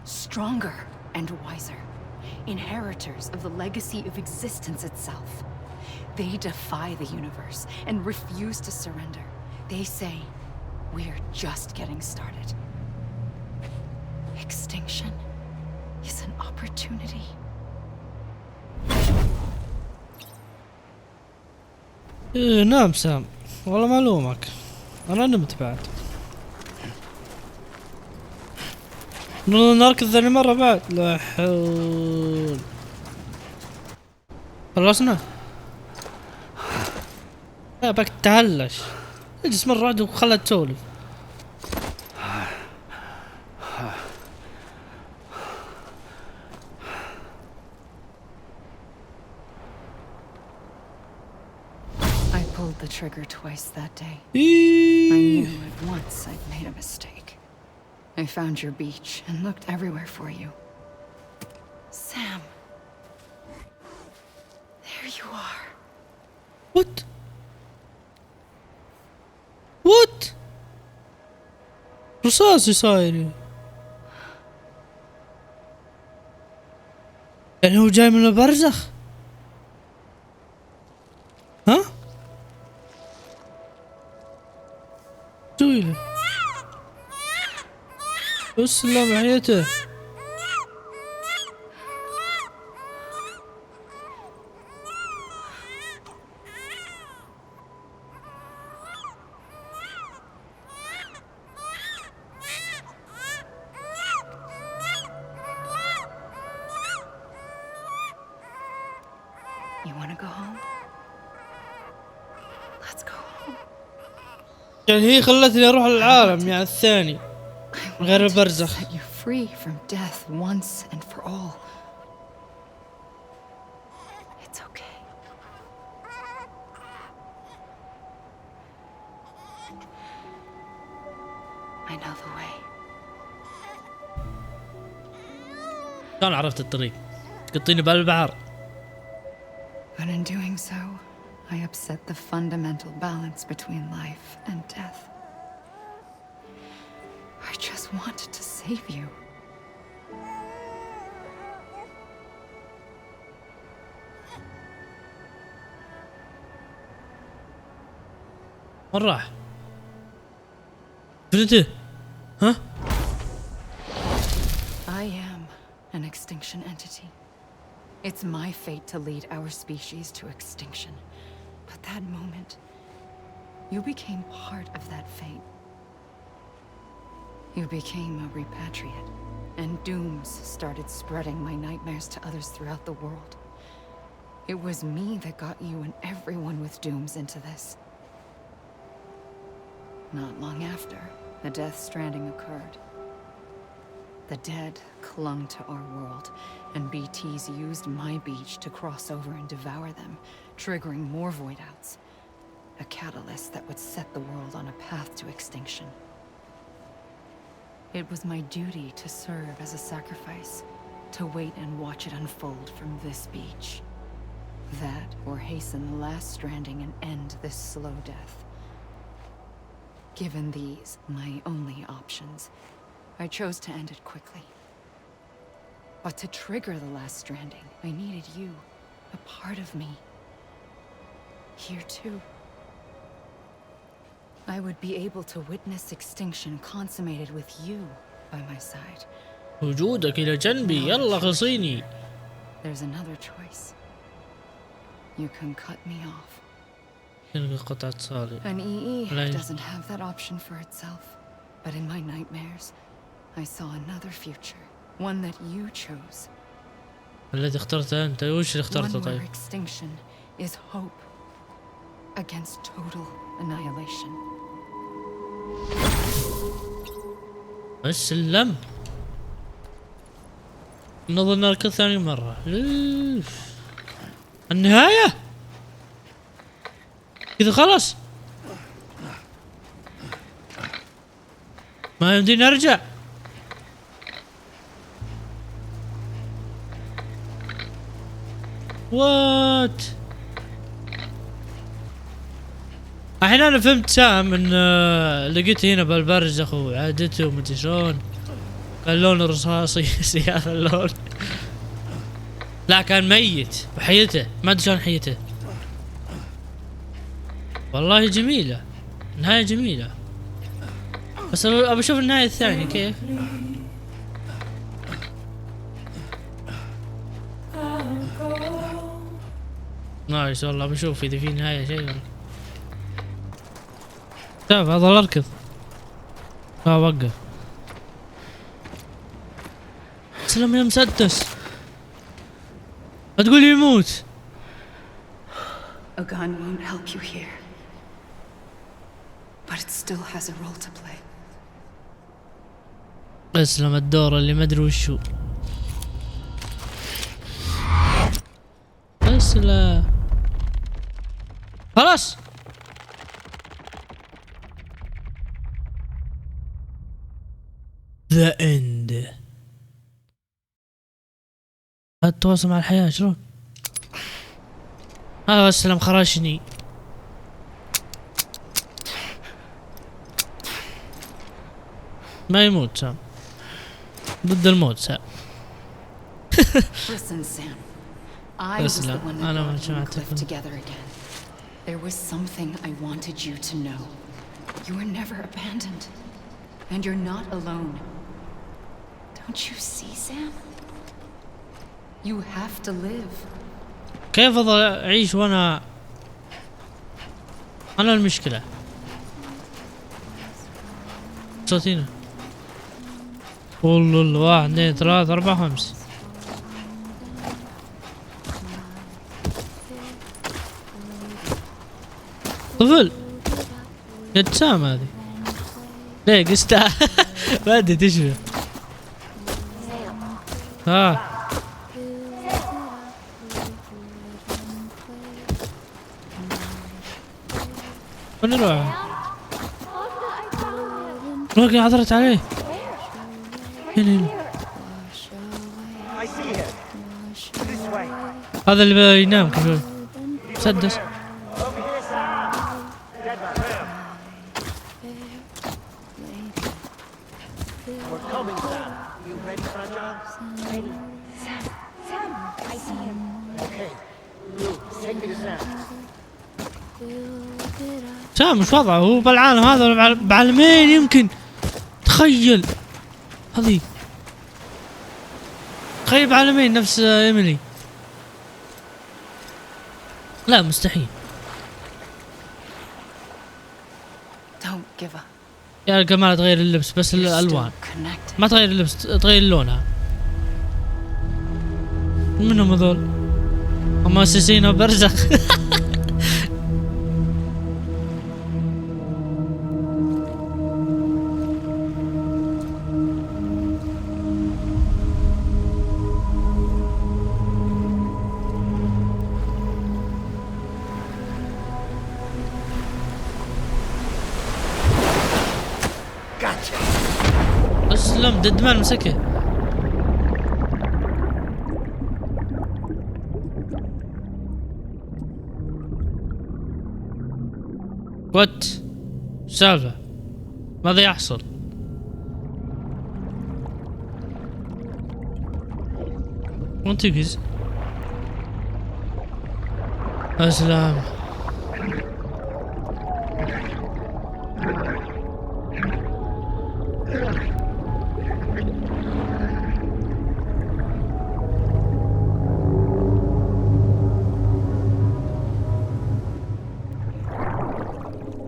Stronger and wiser. Inheritors of the legacy of existence itself. They defy the universe and refuse to surrender. They say, we're just getting started. Extinction is an opportunity. نعم سام، والله معلومك. أنا نمت بعد. نركض ثاني مرة بعد. لا حول. خلصنا؟ لا بك تهلش. اجلس مرة واحدة وخلها تسولف. I pulled the trigger twice that day. I knew at once I'd made a mistake. I found your beach and looked everywhere for you. Sam. There you are. What? What? رصاصي صاير. يعني هو جاي من البرزخ؟ ها؟ سويله. اسلم حياته. You want to go home? Let's go home. يعني هي خلتني اروح للعالم يعني الثاني غير البرزخ. Set you free from death once and for all. It's okay. I know the way. شلون عرفت الطريق؟ تقطيني بالبحر. But in doing so, I upset the fundamental balance between life and death. I just wanted to save you. وين راح؟ فنته؟ ها؟ I am an extinction entity. It's my fate to lead our species to extinction. But that moment, you became part of that fate. You became a repatriate, and dooms started spreading my nightmares to others throughout the world. It was me that got you and everyone with dooms into this. Not long after, the Death Stranding occurred. The dead clung to our world, and BTs used my beach to cross over and devour them, triggering more void outs. A catalyst that would set the world on a path to extinction. It was my duty to serve as a sacrifice, to wait and watch it unfold from this beach. That, or hasten the last stranding and end this slow death. Given these, my only options, I chose to end it quickly. But to trigger the last stranding, I needed you, a part of me. Here too. I would be able to witness extinction consummated with you by my side. وجودك إلى جنبي يلا خلصيني. There's another choice. You can cut me off. تلقى قطعة صالح. An EE doesn't have that option for itself. But in my nightmares, I saw another future. One that you chose. الذي اخترته أنت، وش اللي اخترته One طيب؟ where extinction is hope against total annihilation. السلم. نظن نركض ثاني مرة. النهاية. كذا خلاص. ما يمديني أرجع. وات. الحين انا فهمت سام ان لقيته هنا بالبرزخ وعادته ومدري شلون. كان لونه رصاصي سيارة اللون. لا كان ميت وحيته ما ادري شلون حيته. والله جميلة، نهاية جميلة، بس ابى اشوف النهاية الثانية كيف. نايس والله، بشوف اذا في نهاية شيء ولا. تعرف اظل اركض. لا وقف. سلام يا مسدس. لا تقول يموت. A gun won't help you here. But it still has a role to play. اسلم الدور اللي ما ادري وشو. اسلم. خلاص. The end. التواصل مع الحياة شلون؟ اسلم خرشني. ما يموت سام. ضد الموت سام. Listen, Sam. I was the one that brought you and Cliff together again. There was something I wanted you to know. You were never abandoned. And you're not alone. Don't you see, Sam? You have to live. كيف أظل أعيش وأنا المشكلة. صوتينا. والله 1 2 3 4 5. طفل. يد سام هذه. ليه قستها. ما ادري تشبه. وين نروح؟ روكي عثرت عليه. هنا. هذا اللي ينام كذا. مسدس. سام مش وضعه هو بالعالم هذا بعالمين يمكن. تخيل هذي. تخيل بعالمين نفس ايميلي. لا مستحيل. Don't give up. يا رجال ما تغير اللبس بس الالوان، ما تغير اللبس تغير لونها. منهم هذول؟ هم اساسين برزخ. اسلم ددمان مسكه. وات سالفة؟ ماذا يحصل؟ منطقز اسلام.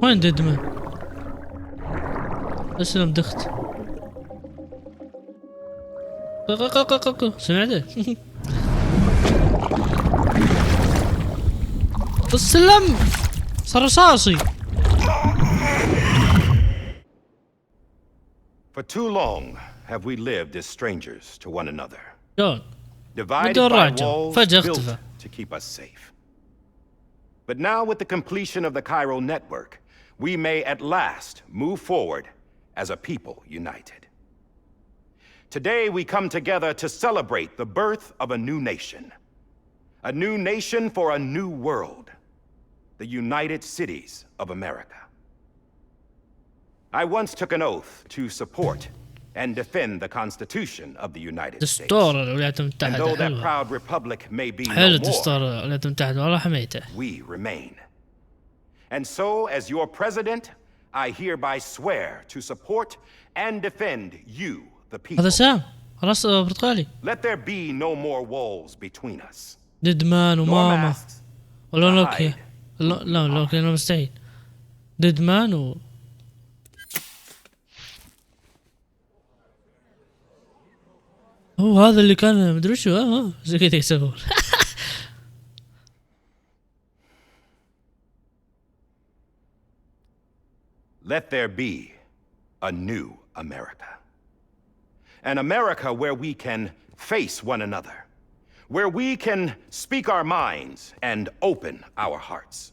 وين ددمان؟ اسلم دخت. سمعته؟ اسلم صار رصاصي. For too long have we lived as strangers to one another. شلون؟ Divided بدون by راجع walls فجأة built اختفى. to keep us safe. But now with the completion of the Cairo network, we may at last move forward as a people united. Today we come together to celebrate the birth of a new nation. A new nation for a new world. The United Cities of America. I once took an oath to support and defend the Constitution of the United States. دستور الولايات And المتحدة though that حلو. proud republic may be حلو no دستور more, الولايات المتحدة والله حميته. we remain. And so, as your president, I hereby swear to support and defend you, the people. هذا سام خلاص برتقالي. Let there be no more walls between us. ددمان Nor وماما masks ولا to نوكيا. hide. لا نوكيا مستحيل. ددمان و هو هذا اللي كان مدري شو زي كذا يسوون. Let there be a new America. An America where we can face one another. Where we can speak our minds and open our hearts.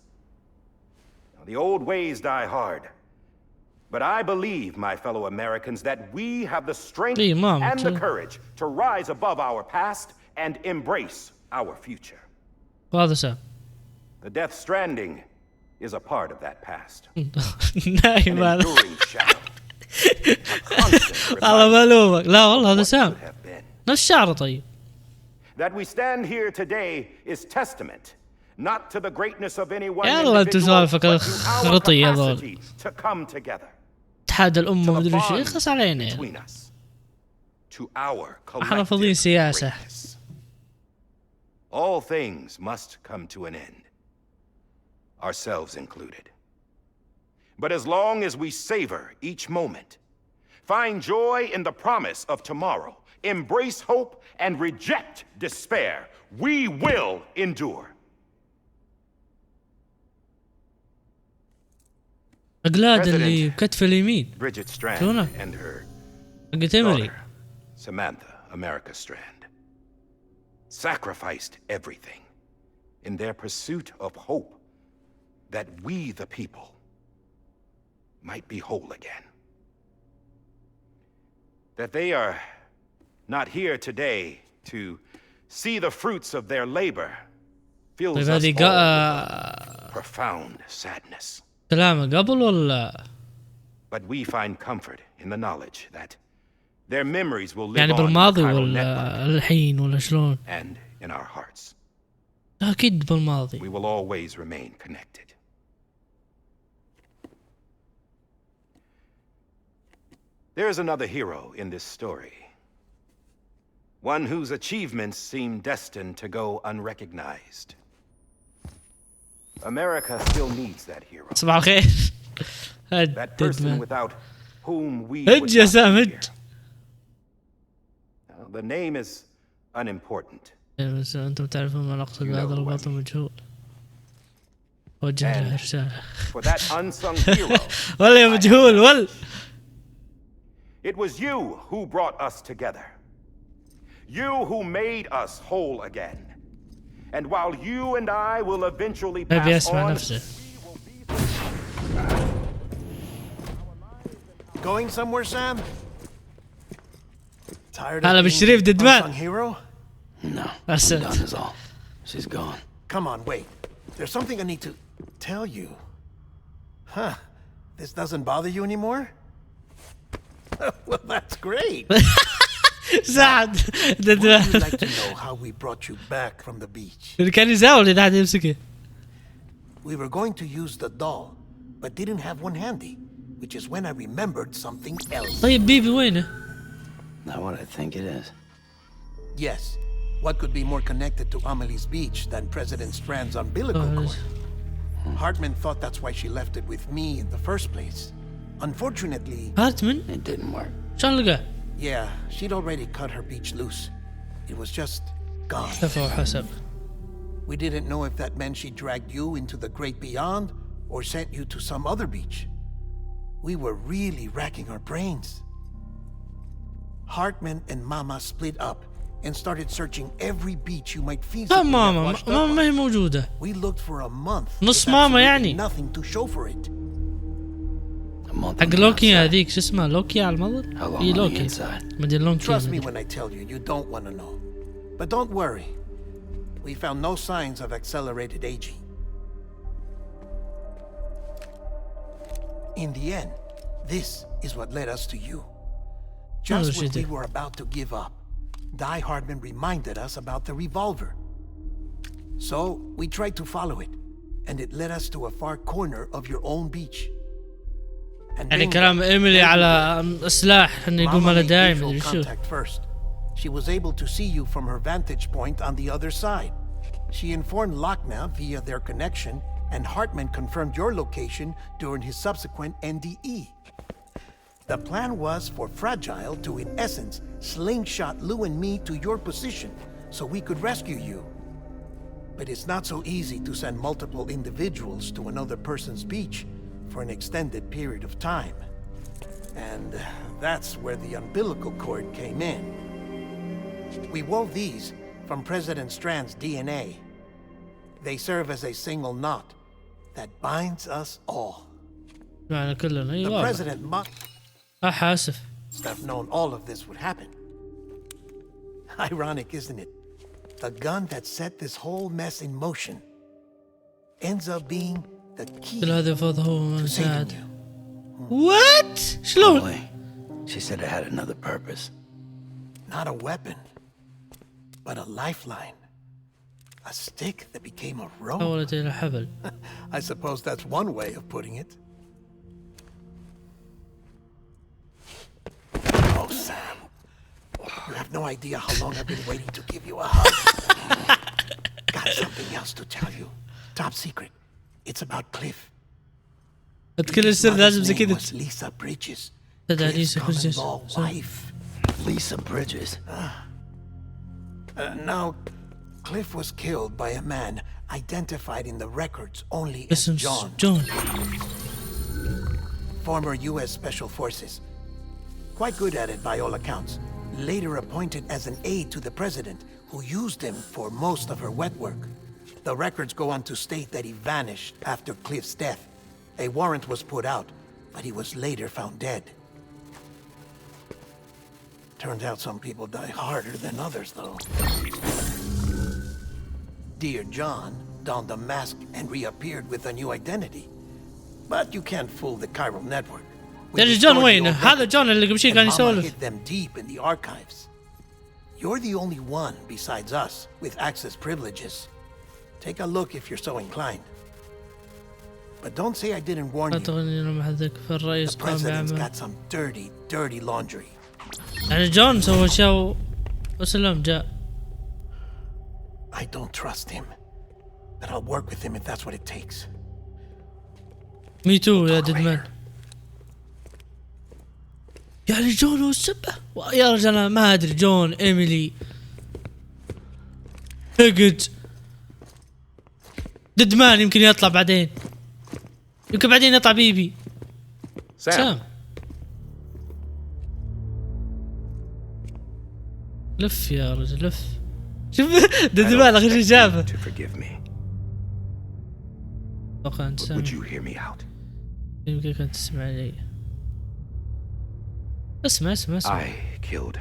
Now, the old ways die hard. But I believe, my fellow Americans, that we have the strength and the courage to rise above our past and embrace our future. وهذا سام. The Death Stranding is a part of that past. نايم هذا. Enduring shadow. والله ملومك. لا والله هذا سام. نفس شعره طيب. That we stand here today is testament not to the greatness of any one يلا انتو individual, سوالفك but to our الخرطية هذول. capacity to come together. اتحاد الأمة To the مدري شو bond يخص علينا. between us. To our احنا فاضيين collective سياسة. greatness. All things must come to an end. Ourselves included. But as long as we savor each moment, find joy in the promise of tomorrow, embrace hope, and reject despair, we will endure. أقلاد اللي بكتف اليمين. Bridget Strand شلونه؟ and her حقت إيميلي. daughter, Samantha America Strand, sacrificed everything in their pursuit of hope that we, the people, might be whole again. That they are not here today to see the fruits of their labor fills us all with profound sadness. كلامه قبل ولا؟ But we find comfort in the knowledge that their memories will live يعني on in the بالماضي Cairo ولا network الحين ولا شلون؟ and in our hearts. أكيد بالماضي. We will always remain connected. There is another hero in this story. One whose achievements seem destined to go unrecognized. America still needs that hero. صباح الخير. That person هد without whom we would يا not سام be هد. here. Now, the name is unimportant. بس انتم تعرفون ما نقصد بهذا البطل مجهول. وجه له رسالة. For that unsung hero, ولا يا مجهول ولا. it was you who brought us together. You who made us whole again. And while you and I will eventually ما pass بيسمع on, نفسه. Going somewhere, Sam? Tired هلا of being بالشريف the ددمان. unsung hero? No. That's it. Done is all. She's gone. Come on, wait. There's something I need to tell you. Huh. This doesn't bother you anymore? Well, that's great. سعد Would you like to know how we brought you back from the beach? كان يزاول إذا حد يمسكه. We were going to use the doll, but didn't have one handy, which is when I remembered something else. طيب بيبي وينه؟ Not what I think it is. Yes. What could be more connected to Amelie's beach than President Strand's umbilical cord? Hartman thought that's why she left it with me in the first place. Unfortunately... هارتمان؟ It didn't work. شلون لقاه؟ Yeah, she'd already cut her beach loose. It was just gone. كفى وحسب. We didn't know if that meant she dragged you into the great beyond or sent you to some other beach. We were really racking our brains. Hartman and Mama split up and started searching every beach you might feasibly have ماما washed up ماما ما هي on. موجودة. We looked for a month. نص with ماما absolutely يعني. nothing to show for it. A month حق on the لوكي outside. هذيك شو اسمها لوكي على المضر؟ How long اي on the لوكي. inside? مدري لوكي. Trust me مدري. when I tell you, you don't want to know. But don't worry. We found no signs of accelerated aging. In the end, this is what led us to you. Just when we were about to give up, Die Hardman reminded us about the revolver. So we tried to follow it, and it led us to a far corner of your own beach. And يعني bingo, كلام إيميلي على السلاح إنه يقول Mama ماله made داعي visual مدري شو. contact first. She was able to see you from her vantage point on the other side. She informed Lochna via their connection, and Hartman confirmed your location during his subsequent NDE. The plan was for Fragile to, in essence, slingshot Lou and me to your position so we could rescue you. But it's not so easy to send multiple individuals to another person's beach for an extended period of time. And that's where the umbilical cord came in. We wove these from President Strand's DNA. They serve as a single knot that binds us all. يعني كلنا The أيوة. president must حاسف. have known all of this would happen. Ironic, isn't it? The gun that set this whole mess in motion ends up being the key كل هذا فوضى هو to saving مساعد. you. What؟ شلون؟ Emily, she said it had another purpose. Not a weapon, but a lifeline. A stick that became a rope. حولت إلى حبل. I suppose that's one way of putting it. Oh, Sam. You have no idea how long I've been waiting to give you a hug. Got something else to tell you. Top secret. It's about Cliff. كل السر لازم زي His name كذا. was Lisa Bridges. تدعي Cliff's ليسا بريدجز. common-law wife. Lisa Bridges. Now, Cliff was killed by a man identified in the records only as اسم John. جون. Former U.S. Special Forces. Quite good at it by all accounts. Later appointed as an aide to the president, who used him for most of her wet work. The records go on to state that he vanished after Cliff's death. A warrant was put out, but he was later found dead. Turns out some people die harder than others, though. Dear John donned a mask and reappeared with a new identity. But you can't fool the chiral network. We يعني جون restored the وينه؟ old هذا records, جون اللي قبل شوي and كان Mama يسولف. hid them deep in the archives. You're the only one besides us with access privileges. Take a look if you're so inclined. But don't say I didn't warn you. أعتقد إنه محذك في The الرئيس قام president's بعمل. got some dirty laundry. يعني جون سوى أشياء وسلام جاء. I don't trust him. but I'll work with him if that's what it takes. مي تو يا ددمان. يعني جون هو السبة؟ يا رجل انا ما ادري. جون، ايميلي، هيجد، ددمان يمكن يطلع بعدين. يمكن بعدين يطلع بيبي. سام. لف يا رجل لف. شوف ددمان اخر شيء شافه. اتوقع انت سامع. يمكن كنت تسمع لي. اسمع. I killed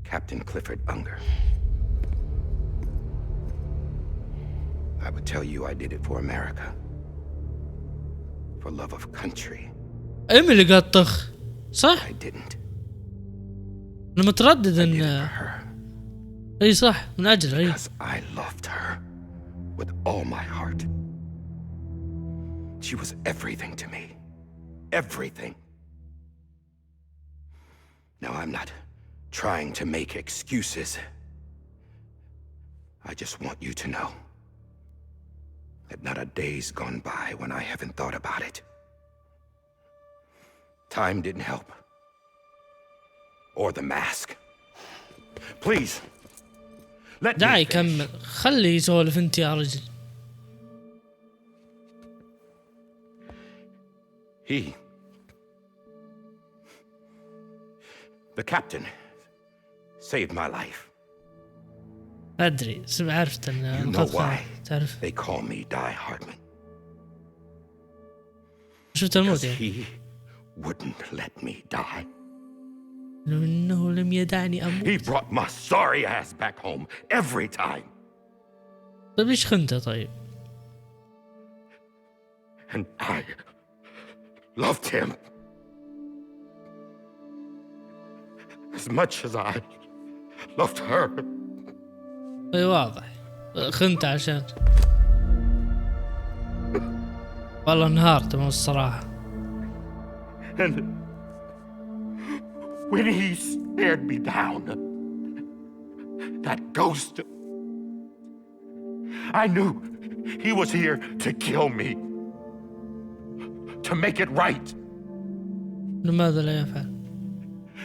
Captain Clifford Unger. I would tell you I did it for America. For love of country. ايميلي قاعد طخ صح؟ I didn't. انا متردد ان اي صح من اجل اي. Because I loved her with all my heart. She was everything to me. Everything. Now I'm not trying to make excuses. I just want you to know that not a day's gone by when I haven't thought about it. Time didn't help. Or the mask. Please. Let دعي me يكمل. خلي يسولف انت يا رجل. The captain saved my life. أدري عرفت أن تعرف. They call me Die Hardman. شفت الموت يعني. He wouldn't let me die. إنه لم يدعني أموت. He brought my sorry ass back home every time. طيب إيش خنته طيب؟ And I loved him as much as I loved her. اي واضح خنت عشان والله انهارت من الصراحة. And when he stared me down, that ghost, I knew he was here to kill me, to make it right. لماذا لا يفعل؟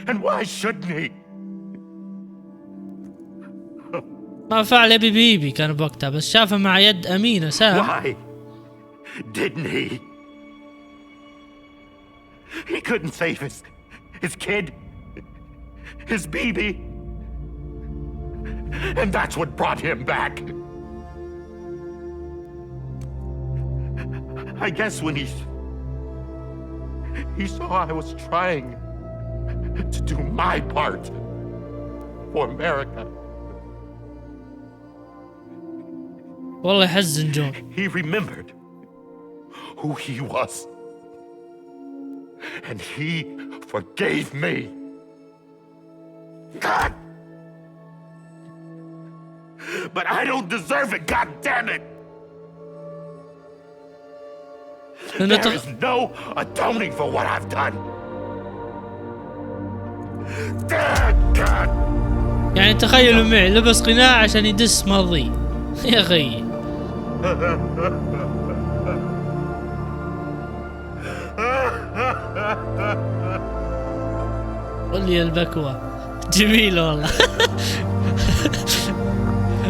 And why shouldn't he? ما فعل بيبي كان بوقتها بس شافه مع يد أمينة سام. Why didn't he? He couldn't save his kid, his baby. And that's what brought him back. I guess when he saw I was trying to do my part for America. والله يحزن جون. He remembered who he was. And he forgave me. God! But I don't deserve it, God damn it! There is no atoning for what I've done. God! يعني تخيلوا معي لبس قناع عشان يدس ماضي. يا أخي قل لي البكوة جميلة والله.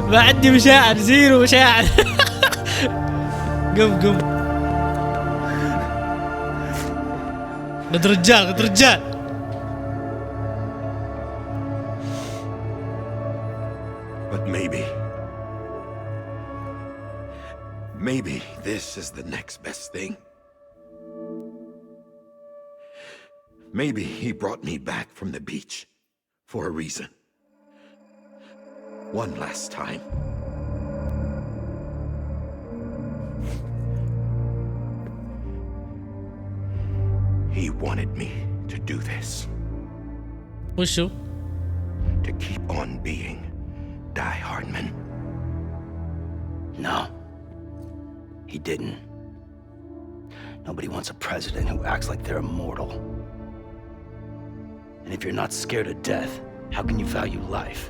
ما عندي مشاعر، زيرو مشاعر. قم قد رجال. But maybe this is the next best thing. Maybe he brought me back from the beach for a reason. One last time. He wanted me to do this. وشو؟ To keep on being Die Hardman. No. He didn't. Nobody wants a president who acts like they're immortal. And if you're not scared of death, how can you value life?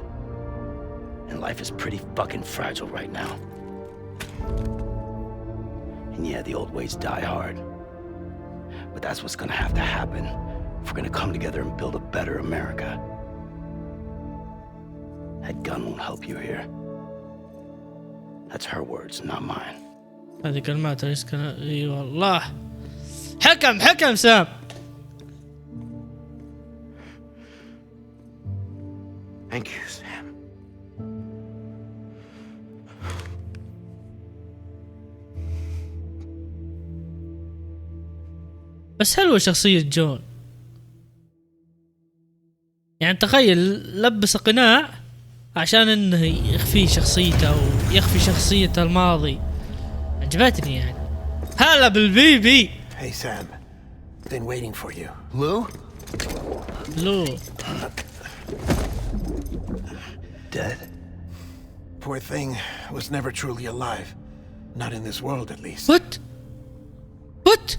And life is pretty fucking fragile right now. And yeah, the old ways die hard. But that's what's gonna have to happen if we're gonna come together and build a better America. That gun won't help you here. That's her words, not mine. هذه كلمات ريسكن. اي والله حكم سام. Thank you, Sam. بس حلوة شخصية جون. يعني تخيل لبس قناع عشان انه يخفي شخصيته ويخفي شخصيته الماضي. عجبتني يعني. هلا بالبيبي. Hey Sam, been waiting for you. Lou? لو Dead? Poor thing was never truly alive. Not in this world, at least. What?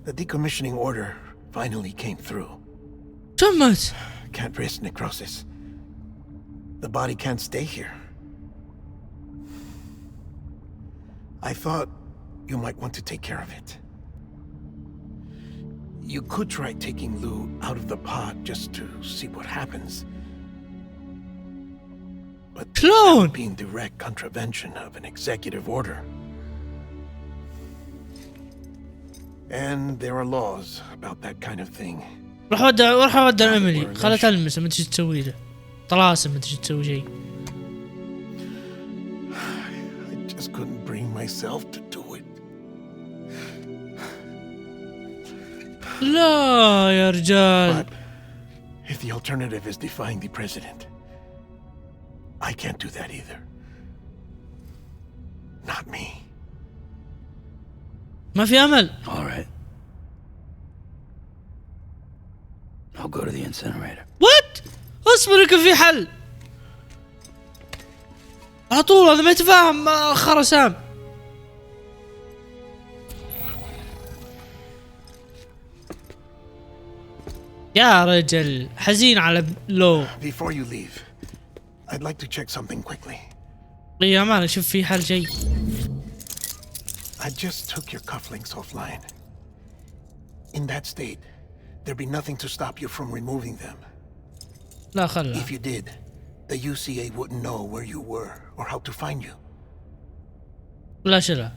The decommissioning order finally came through. تمت. Can't risk necrosis. The body can't stay here. I thought you might want to take care of it. You could try taking Lou out of the pod just to see what happens. But that would be in direct contravention of an executive order. And there are laws about that kind of thing. راح اودع ايميلي. خلها تلمسه ما تجي تسوي له طلاسم ما تجي تسوي شيء. I just couldn't bring myself to do it. لا يا رجال. But if the alternative is defying the president, I can't do that either. Not me. ما في امل. All right. I'll go to the incinerator. وات اصبر يمكن في حل. على طول هذا ما يتفاهم خرسام. يا رجل حزين على لو. Before you leave, I'd like to check something quickly. يا مان اشوف في حل شيء. I just took your cufflinks offline. In that state, there'd be nothing to stop you from removing them. لا خلها. If you did, the UCA wouldn't know where you were or how to find you. لا شلها.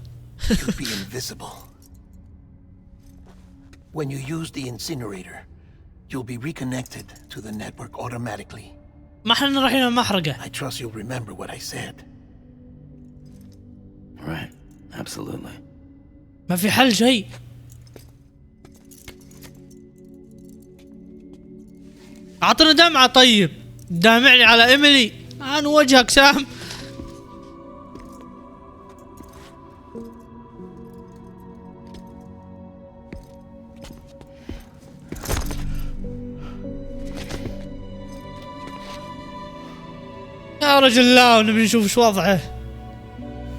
You'd be invisible. When you use the incinerator, you'll be reconnected to the network automatically. ما احنا رايحين المحرقة. I trust you'll remember what I said. Right. Absolutely. ما في حل شيء. اعطنا دمعة طيب. دامع لي على ايميلي. انا وجهك سام. يا رجل لا ونبي نشوف شو وضعه.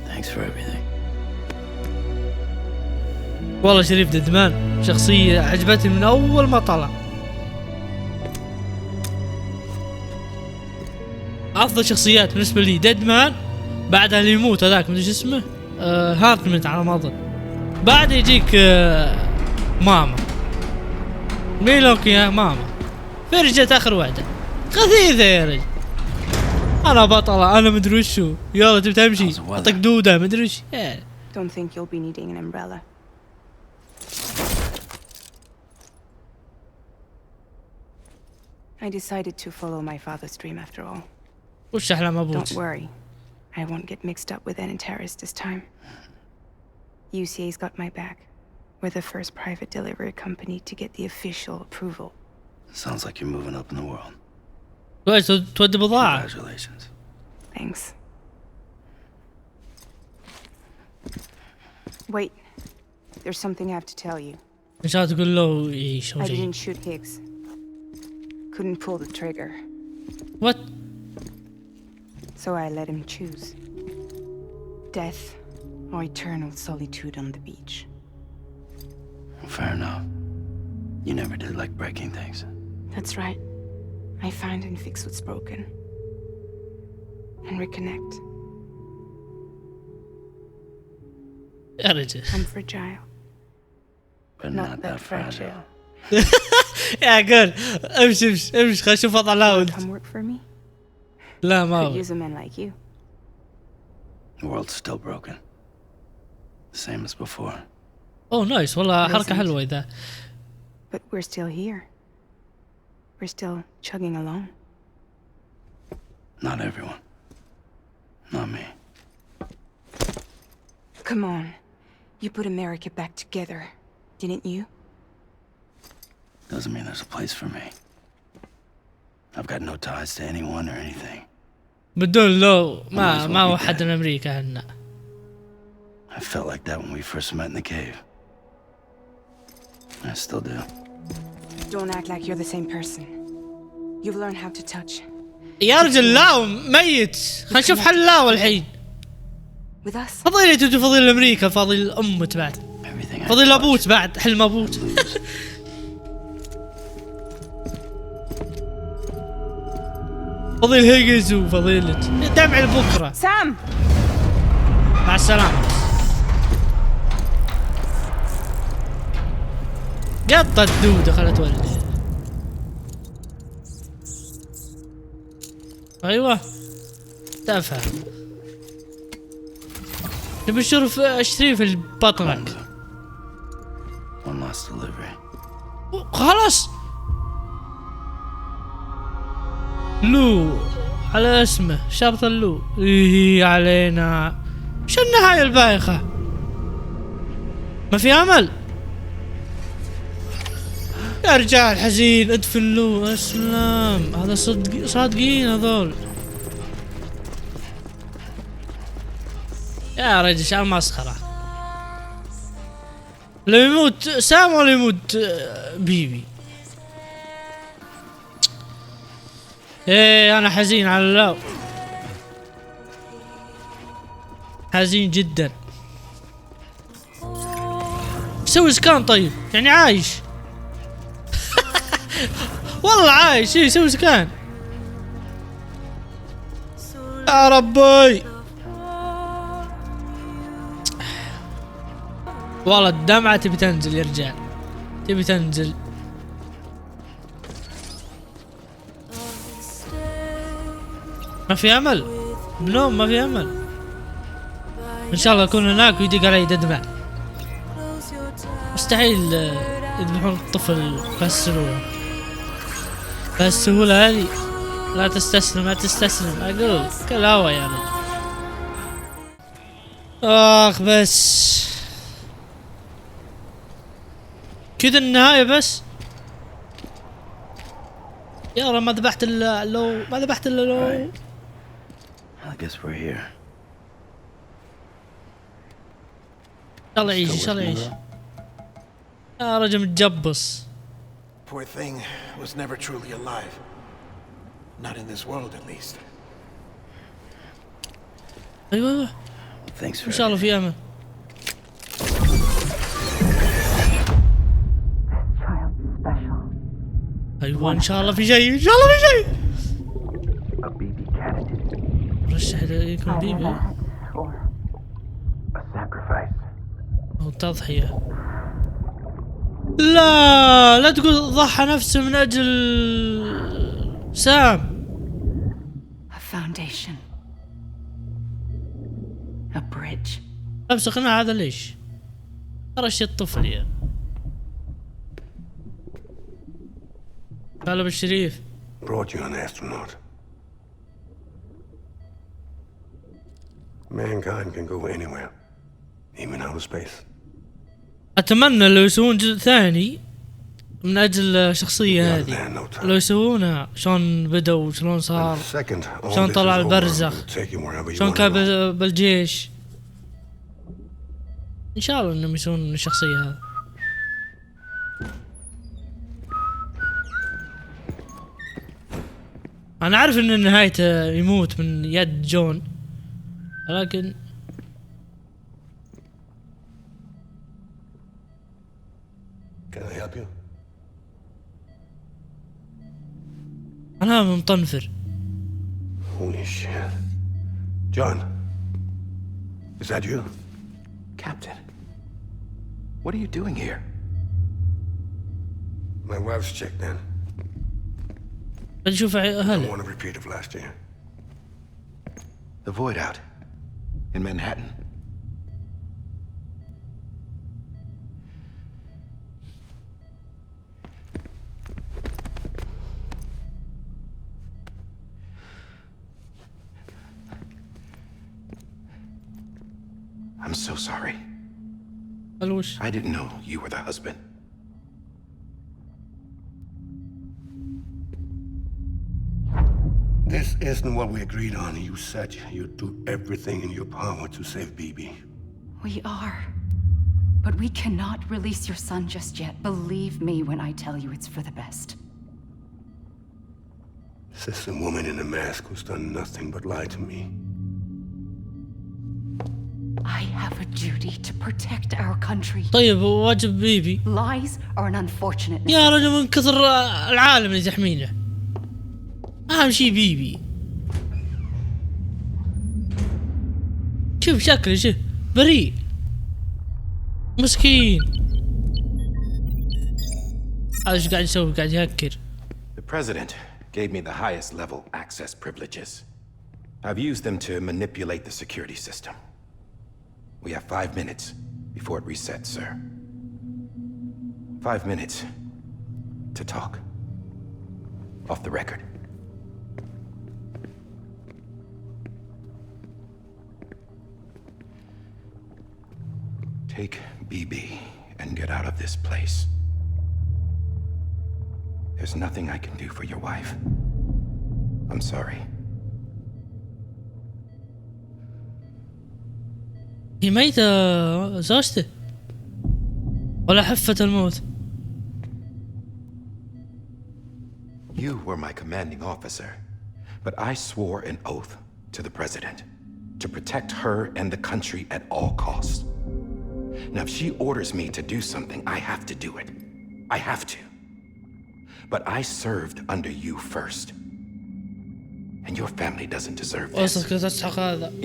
Thanks for everything. والله شريف ددمان شخصية عجبتني من أول ما طلع. أفضل شخصيات بالنسبة لي ددمان، بعدها اللي يموت هذاك مدري شو اسمه هارتمنت على ما أظن، بعد يجيك ماما ميلوك يا ماما. فرجت آخر وحدة خفيفة يا رجل. أنا بطلة أنا مدري وشو. يلا تبي تمشي أعطيك دودة مدري وش. Don't think you'll be needing an umbrella. I decided to follow my father's dream after all. وش أحلام أبوك؟ Don't worry, I won't get mixed up with any terrorists this time. UCA's got my back. We're the first private delivery company to get the official approval. Sounds like you're moving up in the world. كويس تودي بضاعة. Congratulations. Thanks. Wait, there's something I have to tell you. إن شاء الله تقول له إيش I didn't shoot Higgs. Couldn't pull the trigger. What? So I let him choose. Death or eternal solitude on the beach. Fair enough. You never did like breaking things. That's right. I find and fix what's broken. And reconnect. يا رجل. I'm fragile. But Not that fragile. يا قول امشي خل اشوف وضع لاود. Come work for me? لا ما Could هو. use a man like you. The world's still broken. The same as before. اوه نايس والله حركة حلوة إذا. But we're still here. We're still chugging along. Not everyone. Not me. Come on. You put America back together, didn't you? Doesn't mean there's a place for me. I've got no ties to anyone or anything. بدون لو ما وحدنا أمريكا هنا. I felt like that when we first met in the cave. I still do. Don't act like you're the same person. You've learned how to touch. يا رجل لاو ميت. خلينا نشوف حل لاو الحين. With us. فضيلة تجي فضيل أمريكا فضيل أمت بعد. فضيل أبوت بعد حلم أبوت. فضيل هيجز وفضيلة دمع لبكرة. سام. مع السلامة. قطة الدودة خلت تولد. ايوه تافه. نبي نشوف اشتري في بطنك. One last delivery. خلاص. لو على اسمه شرط اللو. إيه علينا. شو النهاية البايخة؟ ما في امل. يا رجال حزين ادفن له. اسلام هذا صادقين هذول. يا رجل شو المسخرة. لو يموت سام ولا يموت بيبي. ايه انا حزين على اللو. حزين جدا. سوي سكان طيب يعني عايش. والله عايش. ايه سوي سكان يا ربي. والله الدمعة تبي تنزل يا رجال. تبي تنزل. ما في امل. بنوم ما في امل. ان شاء الله يكون هناك ويدق علي دمع. مستحيل يذبحون الطفل بهالسهولة هذه. لا تستسلم لا تستسلم اقول كل هوا يا رجل. اخ بس كذا النهاية بس. يا رب ما ذبحت الا لو ما ذبحت الا لو. I guess we're here. ان شاء الله يعيش ان شاء الله يعيش. يا رجل متجبص. Poor thing was never truly alive. Not in this world, at least. ايوه Thanks for ان شاء الله في امل. ايوه ان شاء الله في شيء ان شاء الله في شيء. A baby candidate. رشح يكون بيبي A sacrifice. او تضحية. لا تقول ضحى نفسه من اجل سام. A foundation. A bridge. لابس قناع هذا ليش؟ رش الطفل يا هلا بالشريف. Brought you an astronaut. Mankind can go anywhere, even outer space. اتمنى لو يسوون جزء ثاني من اجل الشخصية هذه. لو يسوونها شلون بدوا شلون صار شلون طلع البرزخ شلون كان بالجيش. ان شاء الله انهم يسوون الشخصية هذه. انا عارف ان نهايته يموت من يد جون ولكن Can I help you? انا مطنفر. Holy shit. John, is that you? Captain, what are you doing here? My wife's checked in. بنشوف I أهله. want a repeat of last year. The Void Out in Manhattan. I'm so sorry. الوش. I didn't know you were the husband. This isn't what we agreed on. You said you'd do everything in your power to save BB. We are. But we cannot release your son just yet. Believe me when I tell you it's for the best. This is a woman in a mask who's done nothing but lie to me. I have a duty to protect our country. طيب واجب بيبي. Lies are an unfortunate يا رجل من كثر العالم اللي تحمينه. أهم شي بيبي. شوف شكله شوف بريء. مسكين. هذا ايش قاعد يسوي؟ قاعد يهكر. The president gave me the highest level access privileges. I've used them to manipulate the security system. We have 5 minutes before it resets, sir. 5 minutes to talk. Off the record. Take BB and get out of this place. There's nothing I can do for your wife. I'm sorry. هي ميتة زوجته ولا حفة الموت؟ You were my commanding officer, but I swore an oath to the president to protect her and the country at all costs. Now, if she orders me to do something, I have to do it. I have to. But I served under you first. And your family doesn't deserve this.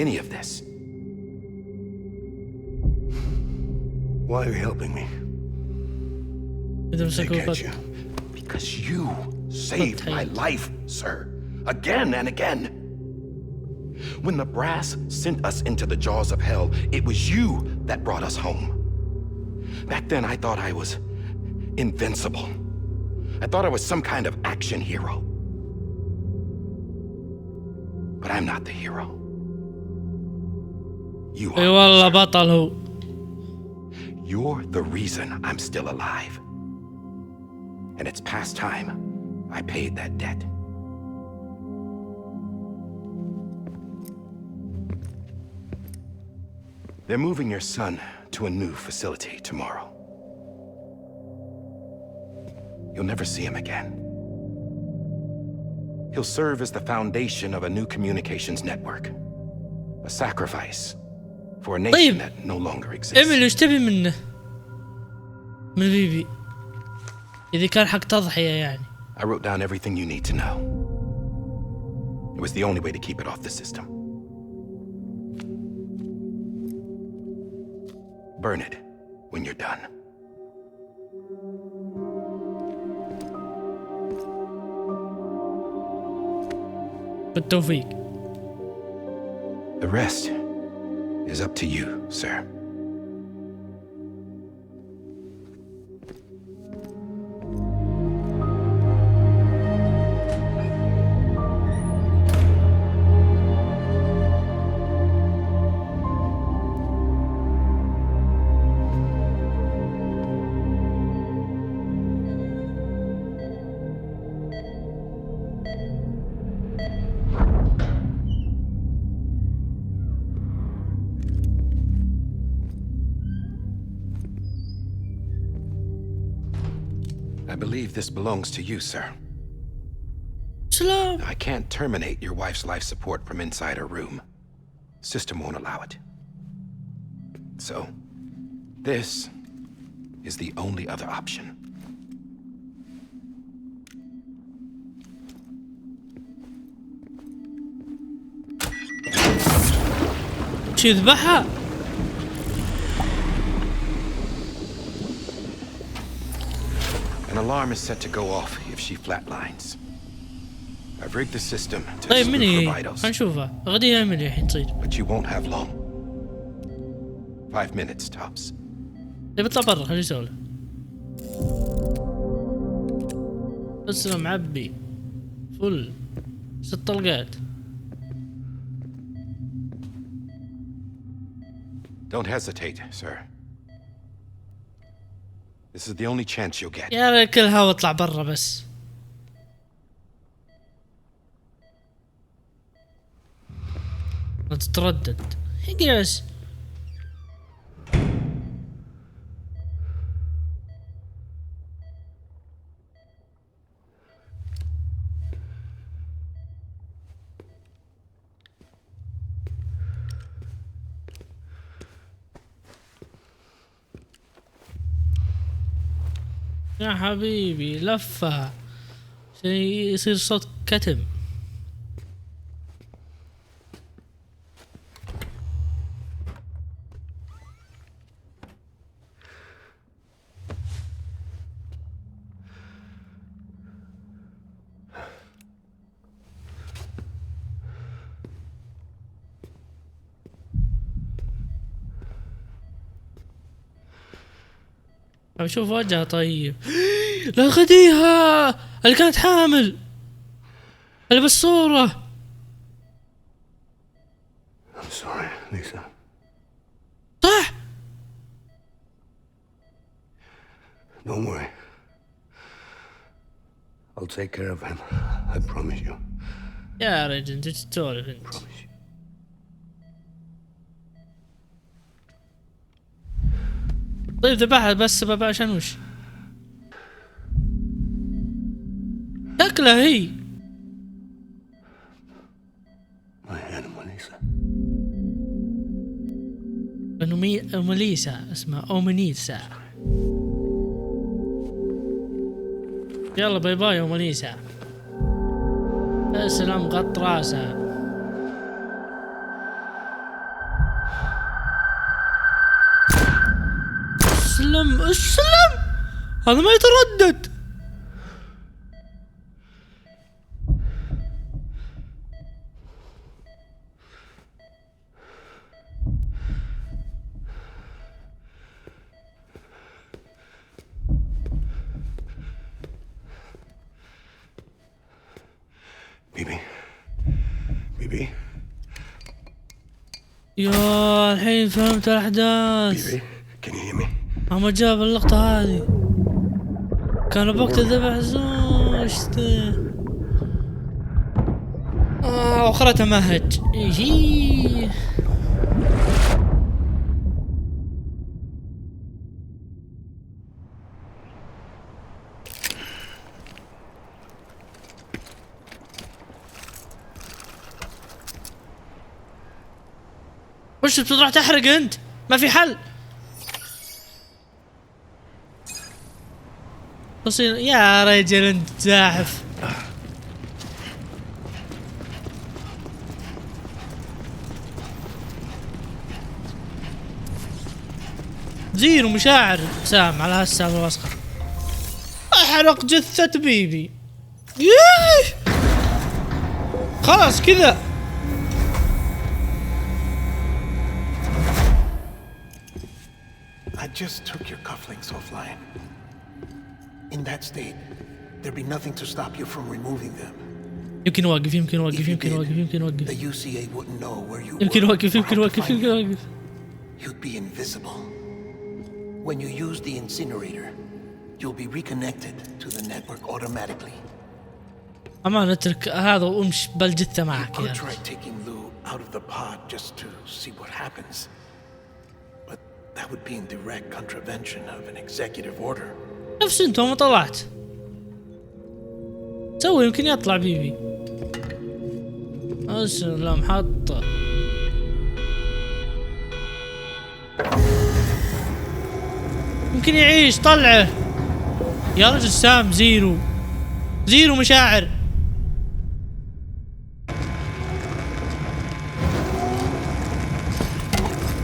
Any of this. Why are you helping me? I get you. Because you saved my life, sir. Again and again. When the brass sent us into the jaws of hell, it was you that brought us home. Back then, I thought I was invincible. I thought I was some kind of action hero. But I'm not the hero. You are. والله بطل هو. You're the reason I'm still alive. And it's past time I paid that debt. They're moving your son to a new facility tomorrow. You'll never see him again. He'll serve as the foundation of a new communications network. A sacrifice for a nation that no longer exists. إيميل وش تبي منه؟ من بيبي. إذا كان حق تضحية يعني. I wrote down everything you need to know. It was the only way to keep it off the system. Burn it when you're done. بالتوفيق. The rest is up to you, sir. I believe this belongs to you, sir. سلام. I can't terminate your wife's life support from inside her room. System won't allow it. So, this is the only other option. شو يذبحها؟ An alarm is set to go off if she flatlines. I've rigged the system to طيب spook مني her vitals. هنشوفها غديها مني الحين تصير. But you won't have long. 5 minutes tops. طيب اطلع برا خليه يسولف. بس معبي فل 6 طلقات. Don't hesitate, sir. This is the only chance you'll get. يا كلها واطلع برا بس. لا تتردد. اجلس. يا حبيبي لفة يصير صوت كتم. اشوف وجهها طيب. لا غديها اللي كانت حامل اللي بالصورة. I'm sorry, Lisa. صح. Don't worry. I'll take care of him. I promise you. يا رجل انت تسولف انت. Promise you. طيب ذبحها بس سبب عشان وش؟ شكلها هي. My animal, Lisa. أموليسا اسمها أومنيسا. يلا باي باي أومنيسا. اسلم غط راسها. اسلم هذا ما يتردد. بيبي يا الحين فهمت الأحداث. بيبي can you hear me? عم جاب اللقطة هذه كان بوقت ذبح زوجته. أخرتها مهج. إيه وش بتروح تحرق انت؟ ما في حل. تصير يا رجل انت زاحف. زيرو مشاعر سام على هالسالفة الوسخة. احرق جثة بيبي. ياه خلاص كذا. I just took your cufflinks offline. In that state, there'd be nothing to stop you from removing them. يمكن واقف يمكن واقف يمكن واقف يمكن The واقف UCA wouldn't know where you يمكن were واقف or يمكن how to واقف find يمكن you. واقف. You'd be invisible. When you use the incinerator, you'll be reconnected to the network automatically. أمان اترك هذا وامش بالجثة معك You يا could try رجل. taking Lou out of the pod just to see what happens. But that would be in direct contravention of an executive order. نفس انت ما طلعت. سوي يمكن يطلع بيبي. لا محطة. يمكن يعيش طلعه. يا رجل سام زيرو. زيرو مشاعر.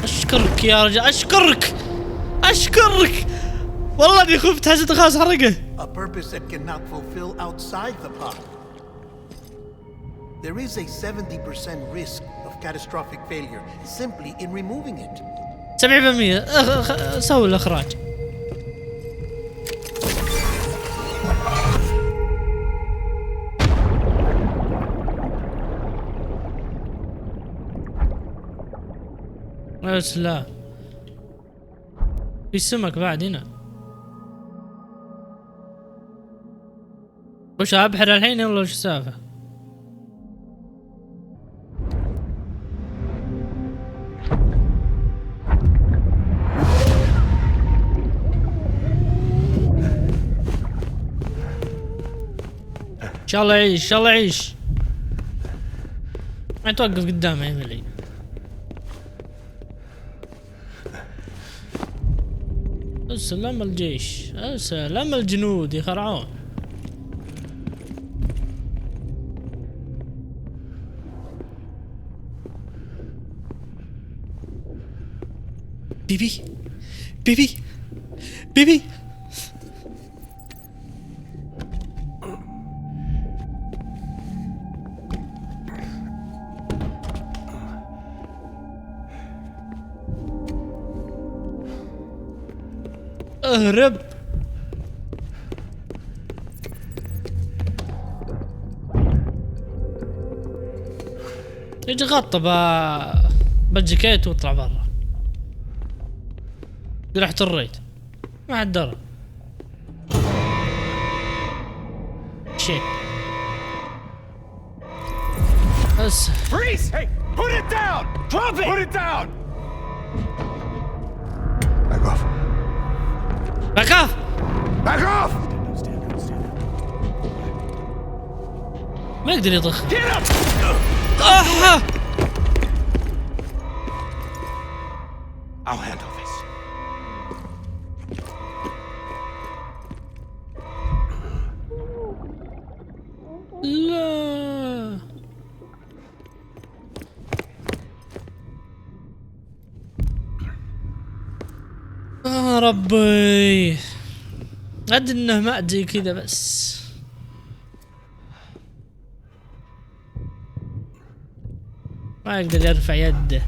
اشكرك يا رجل اشكرك. اشكرك. والله اني خفت حسيت خلاص حرقه. A purpose that cannot fulfill outside the pod. There is a 70% risk of catastrophic failure simply in removing it. 70% سوي الاخراج. يا سلام، في سمك بعد هنا. وش ابحر الحين ولا وش السالفة؟ ان شاء الله يعيش، ان شاء الله يعيش. ما توقف قدامه يا ملي. السلام الجيش، السلام الجنود يخرعون. بيبي بيبي بيبي. اهرب. يجي غطى بالجاكيت واطلع برا. رحت الريت ما حد درى. شيء بس. Freeze! Hey, put it down! Drop it! Put it down! Back off. Back off! Back off! ما يقدر يطخ. Get up! I'll handle this. لا. ربي، قد انه مأذي كذا بس. ما يقدر يرفع يده.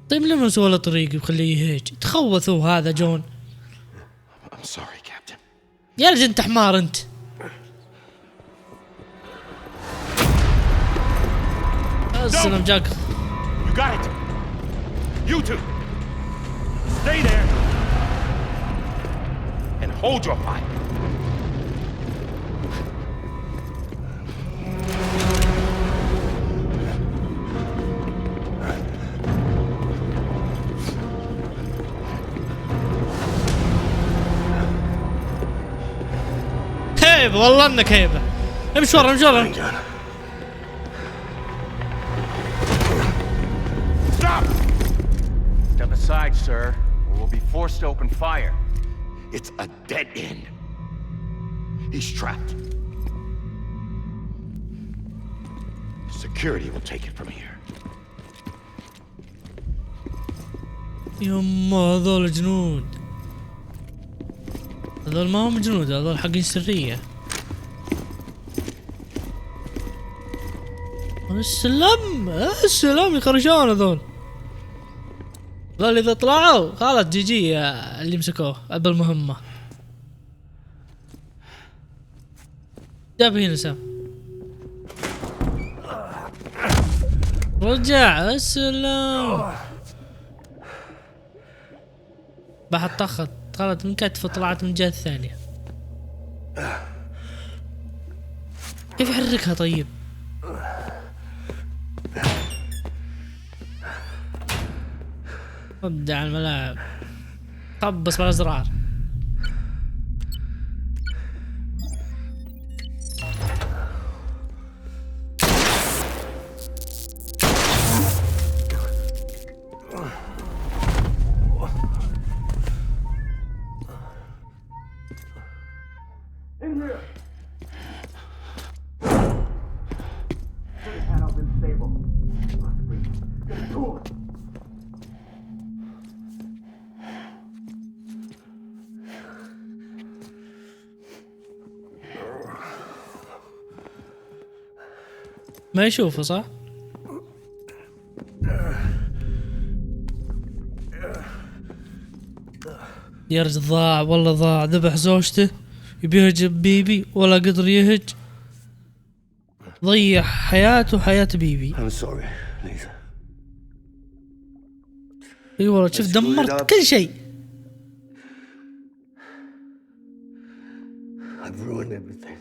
طيب لما سوى له طريق وخليه يهيج؟ تخوثوا هذا جون. I'm sorry, Captain. يا رجل انت حمار انت. السلام جاك. You got it. You two. Stay there. And hold your fire. هيبة والله انك هيبة. امشي ورا امشي ورا. Stop! Step aside, sir, or we'll be forced to open fire. It's a dead end. He's trapped. Security will take it from here. يما هذول جنود. هذول ما هم جنود، هذول حقين سرية. السلام السلام يخرجون هذول. هذول اذا طلعوا خلاص جي جي اللي مسكوه بالمهمة. جاب هنا سام. رجع السلام. بحط طخت طلعت من كتفه، طلعت من الجهة الثانية. كيف يحركها طيب؟ ابدع الملاعب. طبس بالازرار. Panel's unstable. ما يشوفه صح؟ يا رجل ضاع والله ضاع. ذبح زوجته يبي يهجم بيبي ولا قدر يهج. ضيع حياته وحياة بيبي. I'm sorry, Lisa. اي والله شوف دمرت كل شيء. I've ruined everything.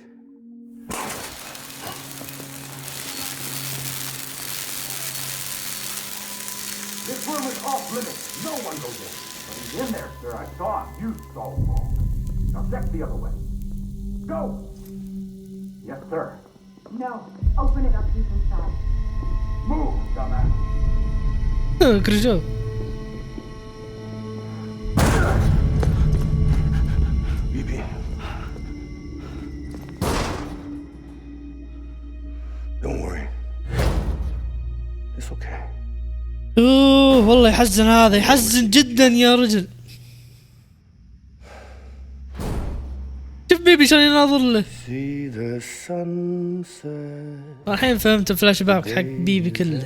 This room is off limits. No one goes in. But he's in there, sir. I saw him. You saw him all. Now check the other way. Go! Yes, sir. No. Open it up. He's inside. Move, dumbass. كرجو. Bibi. Don't worry. It's okay. اوه والله يحزن، هذا يحزن جدا يا رجل. شوف بيبي شلون يناظر له. See the sunset. الحين فهمت الفلاش باك حق بيبي كله.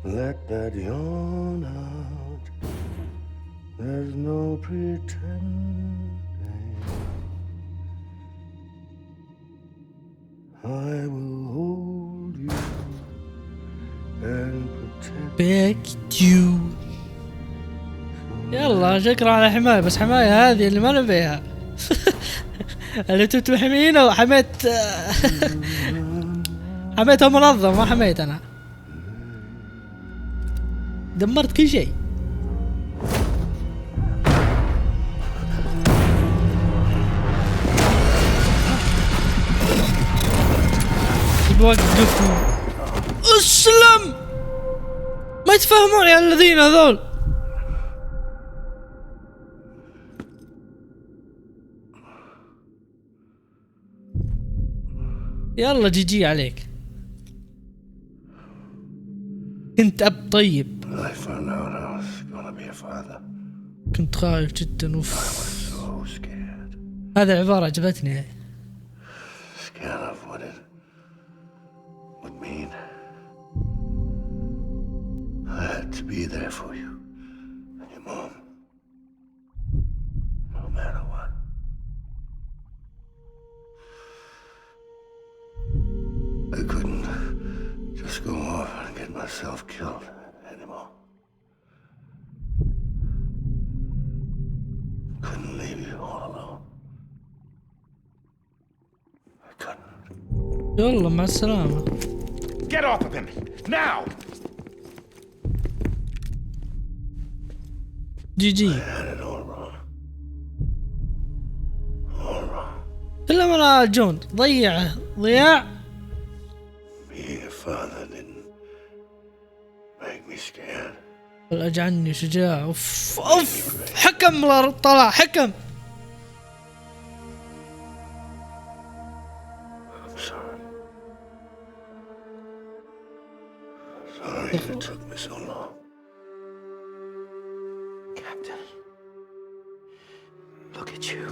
Let that yawn out. There's no pretending. I will hold you and protect you. يلا شكرا على حماية، بس حماية هذه اللي ما نبيها. اللي انتم تحمينه وحميت. حميتها منظم، ما حميت انا. دمرت كل شيء. يوقفوا. اسلم. ما يتفاهمون يا الذين هذول. يلا جي جي عليك. كنت أب طيب. كنت خايف جدا. هذا العبارة عجبتني. I had to be there for you and your mom, no matter what. I couldn't just go off and get myself killed anymore. Couldn't leave you all alone. I couldn't. يلا مع السلامة. Get off of him now. جي جي. كلهم انا جون ضيعه ضياع. اجعلني شجاع. اوف اوف حكم طلع حكم. Sorry it took me so long. Captain, look at you.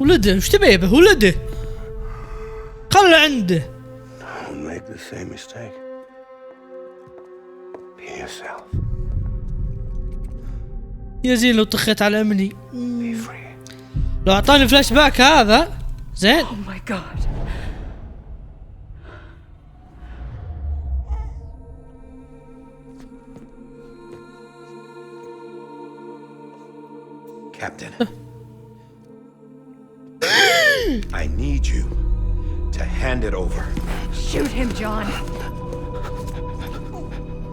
ولده وش تبي به ولده؟ خله عنده. Don't make the same mistake. Be yourself. يا زين لو طخيت على امني. لو اعطاني فلاش باك هذا زين. Oh my God. Captain. I need you to hand it over. Shoot him, John.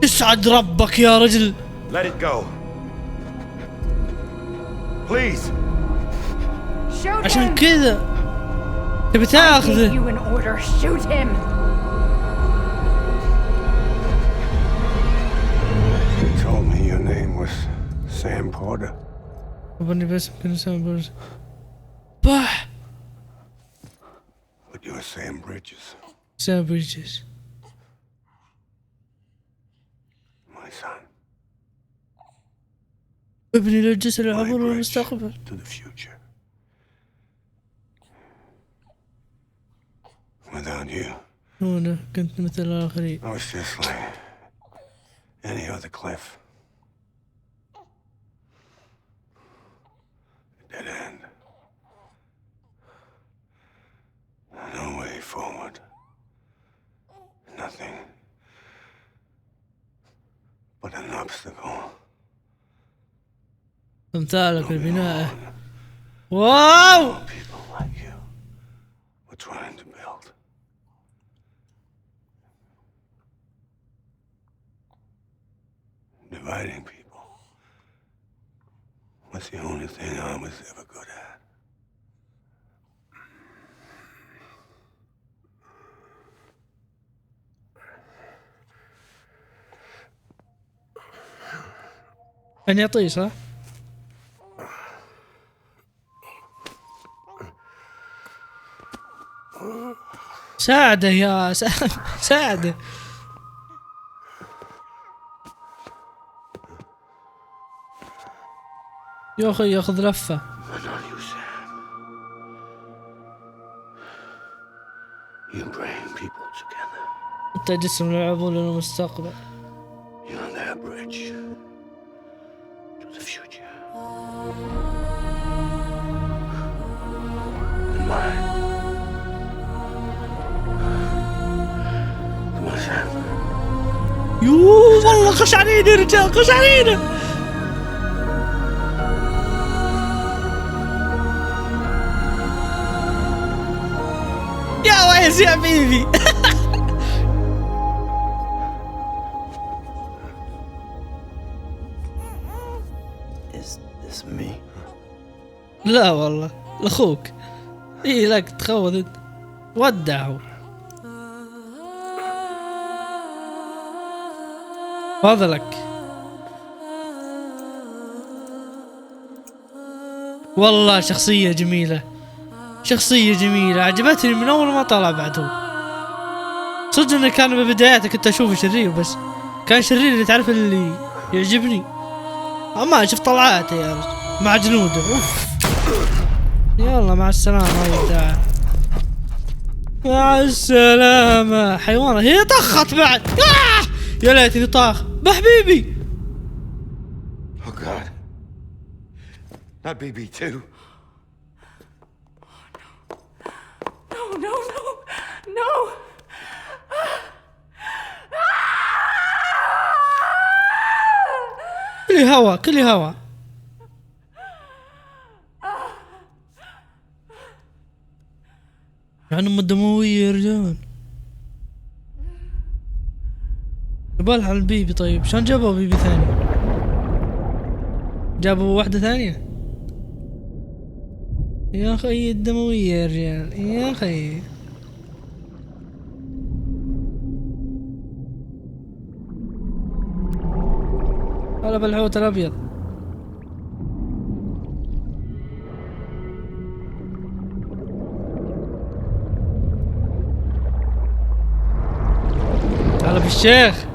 اسعد ربك يا رجل. Let it go. Please. Shoot عشان him. كذا تبي I تاخذه. gave you an order. Shoot him. You told me your name was Sam Porter. أبني بس يمكن سام برج. بح. But you're Sam Bridges, سام بريدجز. my son. ابني للجسر العبور والمستقبل. To the future. Without you, هنا كنت مثل الآخرين. I was just like any other cliff. A dead end. No way forward. Nothing but an obstacle. امثالك البناء. واو. People like you were trying to build. Dividing people was the only thing I was ever good at. أن يعطيه صح؟ ساعده يا ساعده. يا أخي ياخذ لفة. You bring people together. أنت جسم للعبور للمستقبل. You're their bridge to the future. And mine. Come on, Sam. يوه والله خش علينا يا رجال، خش علينا. يا ويس يا حبيبي. Is this me? لا والله لأخوك. إيه لك تخوض أنت. ودعه. فضلك. والله شخصية جميلة، شخصية جميلة عجبتني من أول ما طلع بعده. صدق إنه كان ببداياته كنت أشوفه شرير، بس كان شرير اللي تعرف اللي يعجبني. أما شوف طلعاته يا رجل مع جنوده. أوف. يلا مع السلامة يا وداع. مع السلامة حيوانة. هي طخت بعد. يا ليتني طاخ بحبيبي. Oh God. Not BB too. No, no, no, no. كلي هوا كلي هوا. يعني ام الدموية يا رجال. يبالها على البيبي. طيب شلون جابوا بيبي ثاني؟ جابوا واحدة ثانية؟ يا اخي الدموية يا رجال يا اخي. هلا بالحوت الابيض. هلا بالشيخ.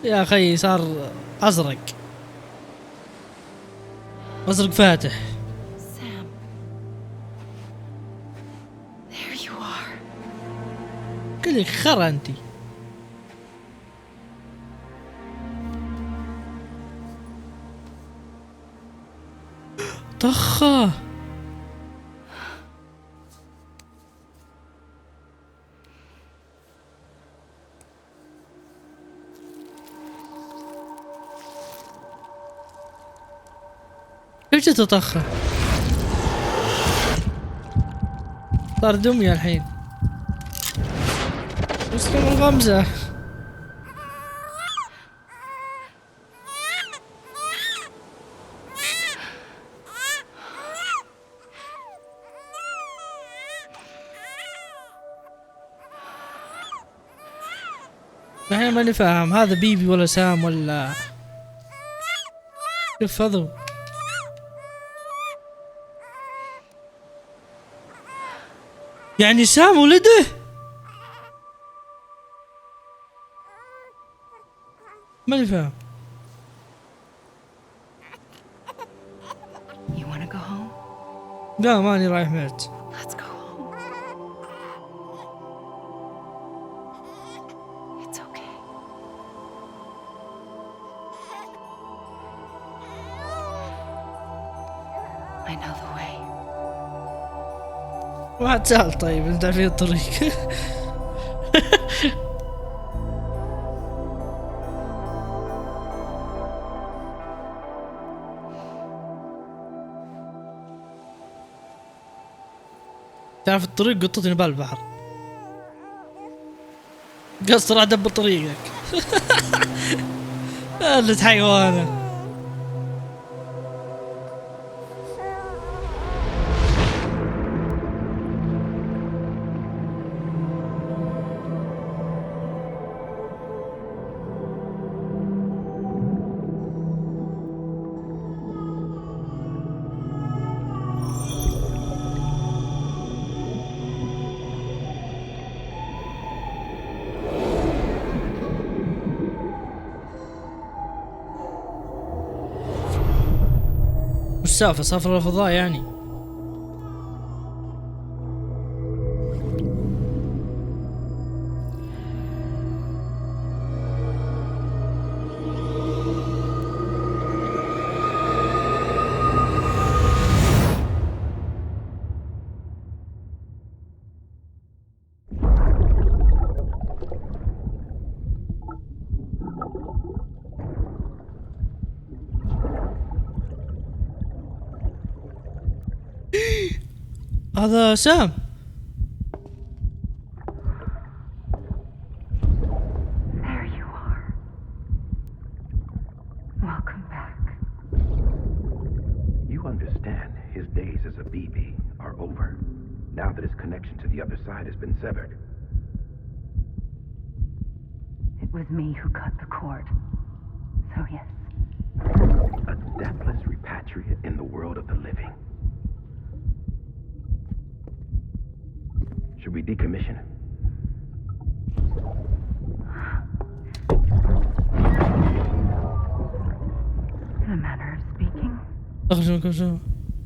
يا اخي صار ازرق، ازرق فاتح. Sam. There you are. كلك خرا انتي. طخه. كيف جت طخه؟ صار دمية الحين. مسكين الغمزة. الحين ماني فاهم هذا بيبي ولا سام ولا كيف هذا؟ يعني سام ولده؟ ماني فاهم. You wanna go home? لا ماني رايح معك. Let's go home. It's okay. I know the way. واحد سهل طيب انت في الطريق. تعرف الطريق قطتني بالبحر. قصر عدم بطريقك. قلت حيوانة. وش سالفة سافر الفضاء يعني؟ هذا سام. There you are. Welcome back. You understand his days as a BB are over, now that his connection to the other side has been severed. It was me who cut the cord. So yes. A deathless repatriate in the world of the living. Should we decommission him? In a manner of speaking.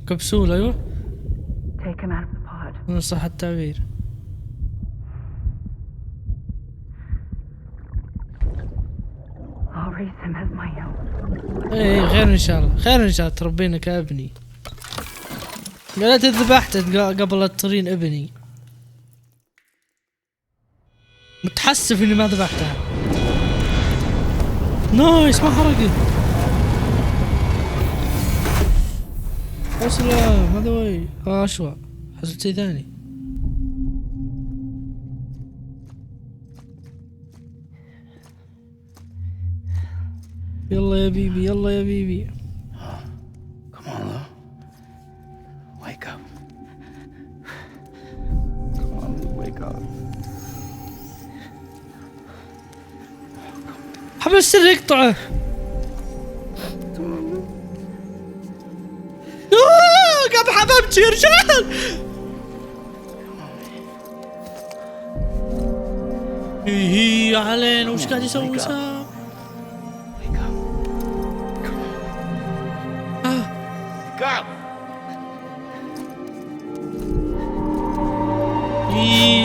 كبسول ايوه. Take him out of the pod. من صح التعبير. I'll raise him as my own. ايه خير ان شاء الله، خير ان شاء الله تربينا كابني. لا تذبحت قبل لا ترين ابني. متحسف اني ما ذبحتها. نايس ما حرقت. يا سلام هذا وي اشوى حسبت شي ثاني. يلا يا بيبي يلا يا بيبي. Come on, Lou. Wake up. Come on, wake up. حبل السر يقطعه. قام حبيبتي يا رجال. هي علينا وش قاعد يسوي سام؟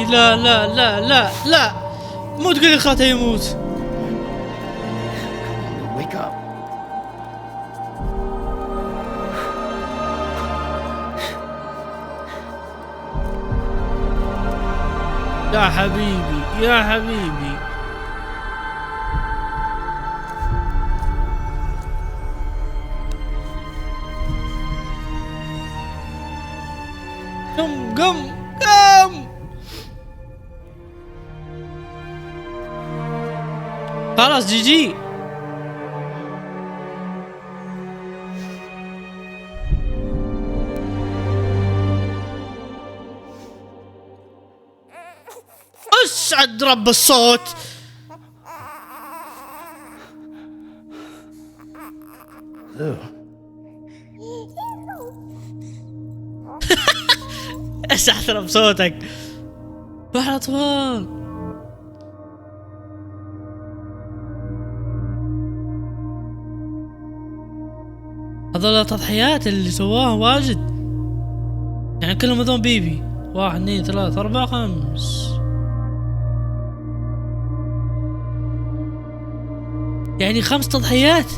لا لا لا لا لا مو تقول لي خاته يموت. Wake up. يا حبيبي يا حبيبي. قم قم قم. خلاص جي جي. اسعد رب الصوت. do. ايش احترم صوتك. بحر اطفال. هذول التضحيات اللي سواها واجد، يعني كلهم هذول بيبي. 1 2 3 4 5، يعني 5 تضحيات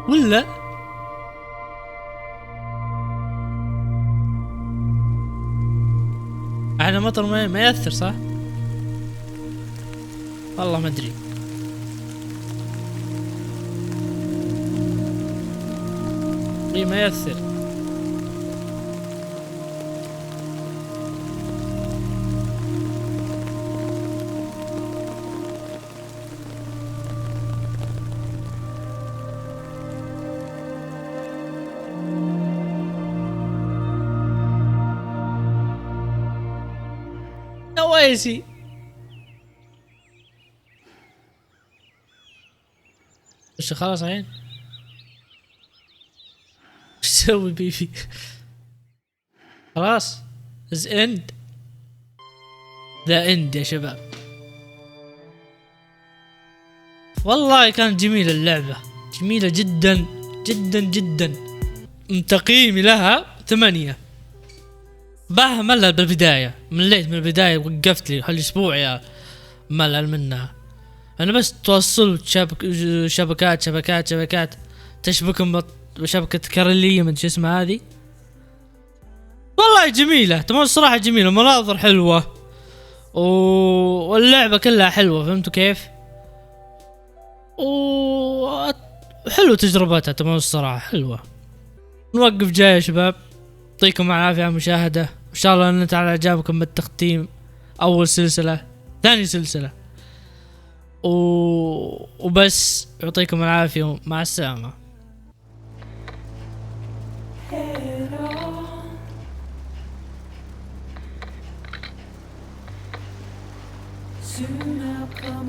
ولا؟ على مطر ما يأثر صح؟ والله ما ادري. اي ما يأثر. نوايسي. وش خلاص عين؟ وش تسوي بيبي؟ خلاص از اند ذا اند يا شباب. والله كانت جميلة اللعبة، جميلة جدا جدا جدا. تقييمي لها 8. باها ملل بالبداية، مليت من البداية وقفت لي هالاسبوع يا ملل منها. انا بس توصلت شبكات تشبكهم بشبكة كارلية من شو اسمها هذه. والله جميلة تمام الصراحة، جميلة، مناظر حلوة واللعبة كلها حلوة، فهمتوا كيف؟ وحلو تجربتها تمام الصراحة حلوة. نوقف جاي يا شباب، يعطيكم العافية على المشاهدة، ان شاء الله ان تعالى اعجابكم بالتختيم اول سلسلة ثاني سلسلة وبس. يعطيكم العافية، مع السلامة. Soon I'll come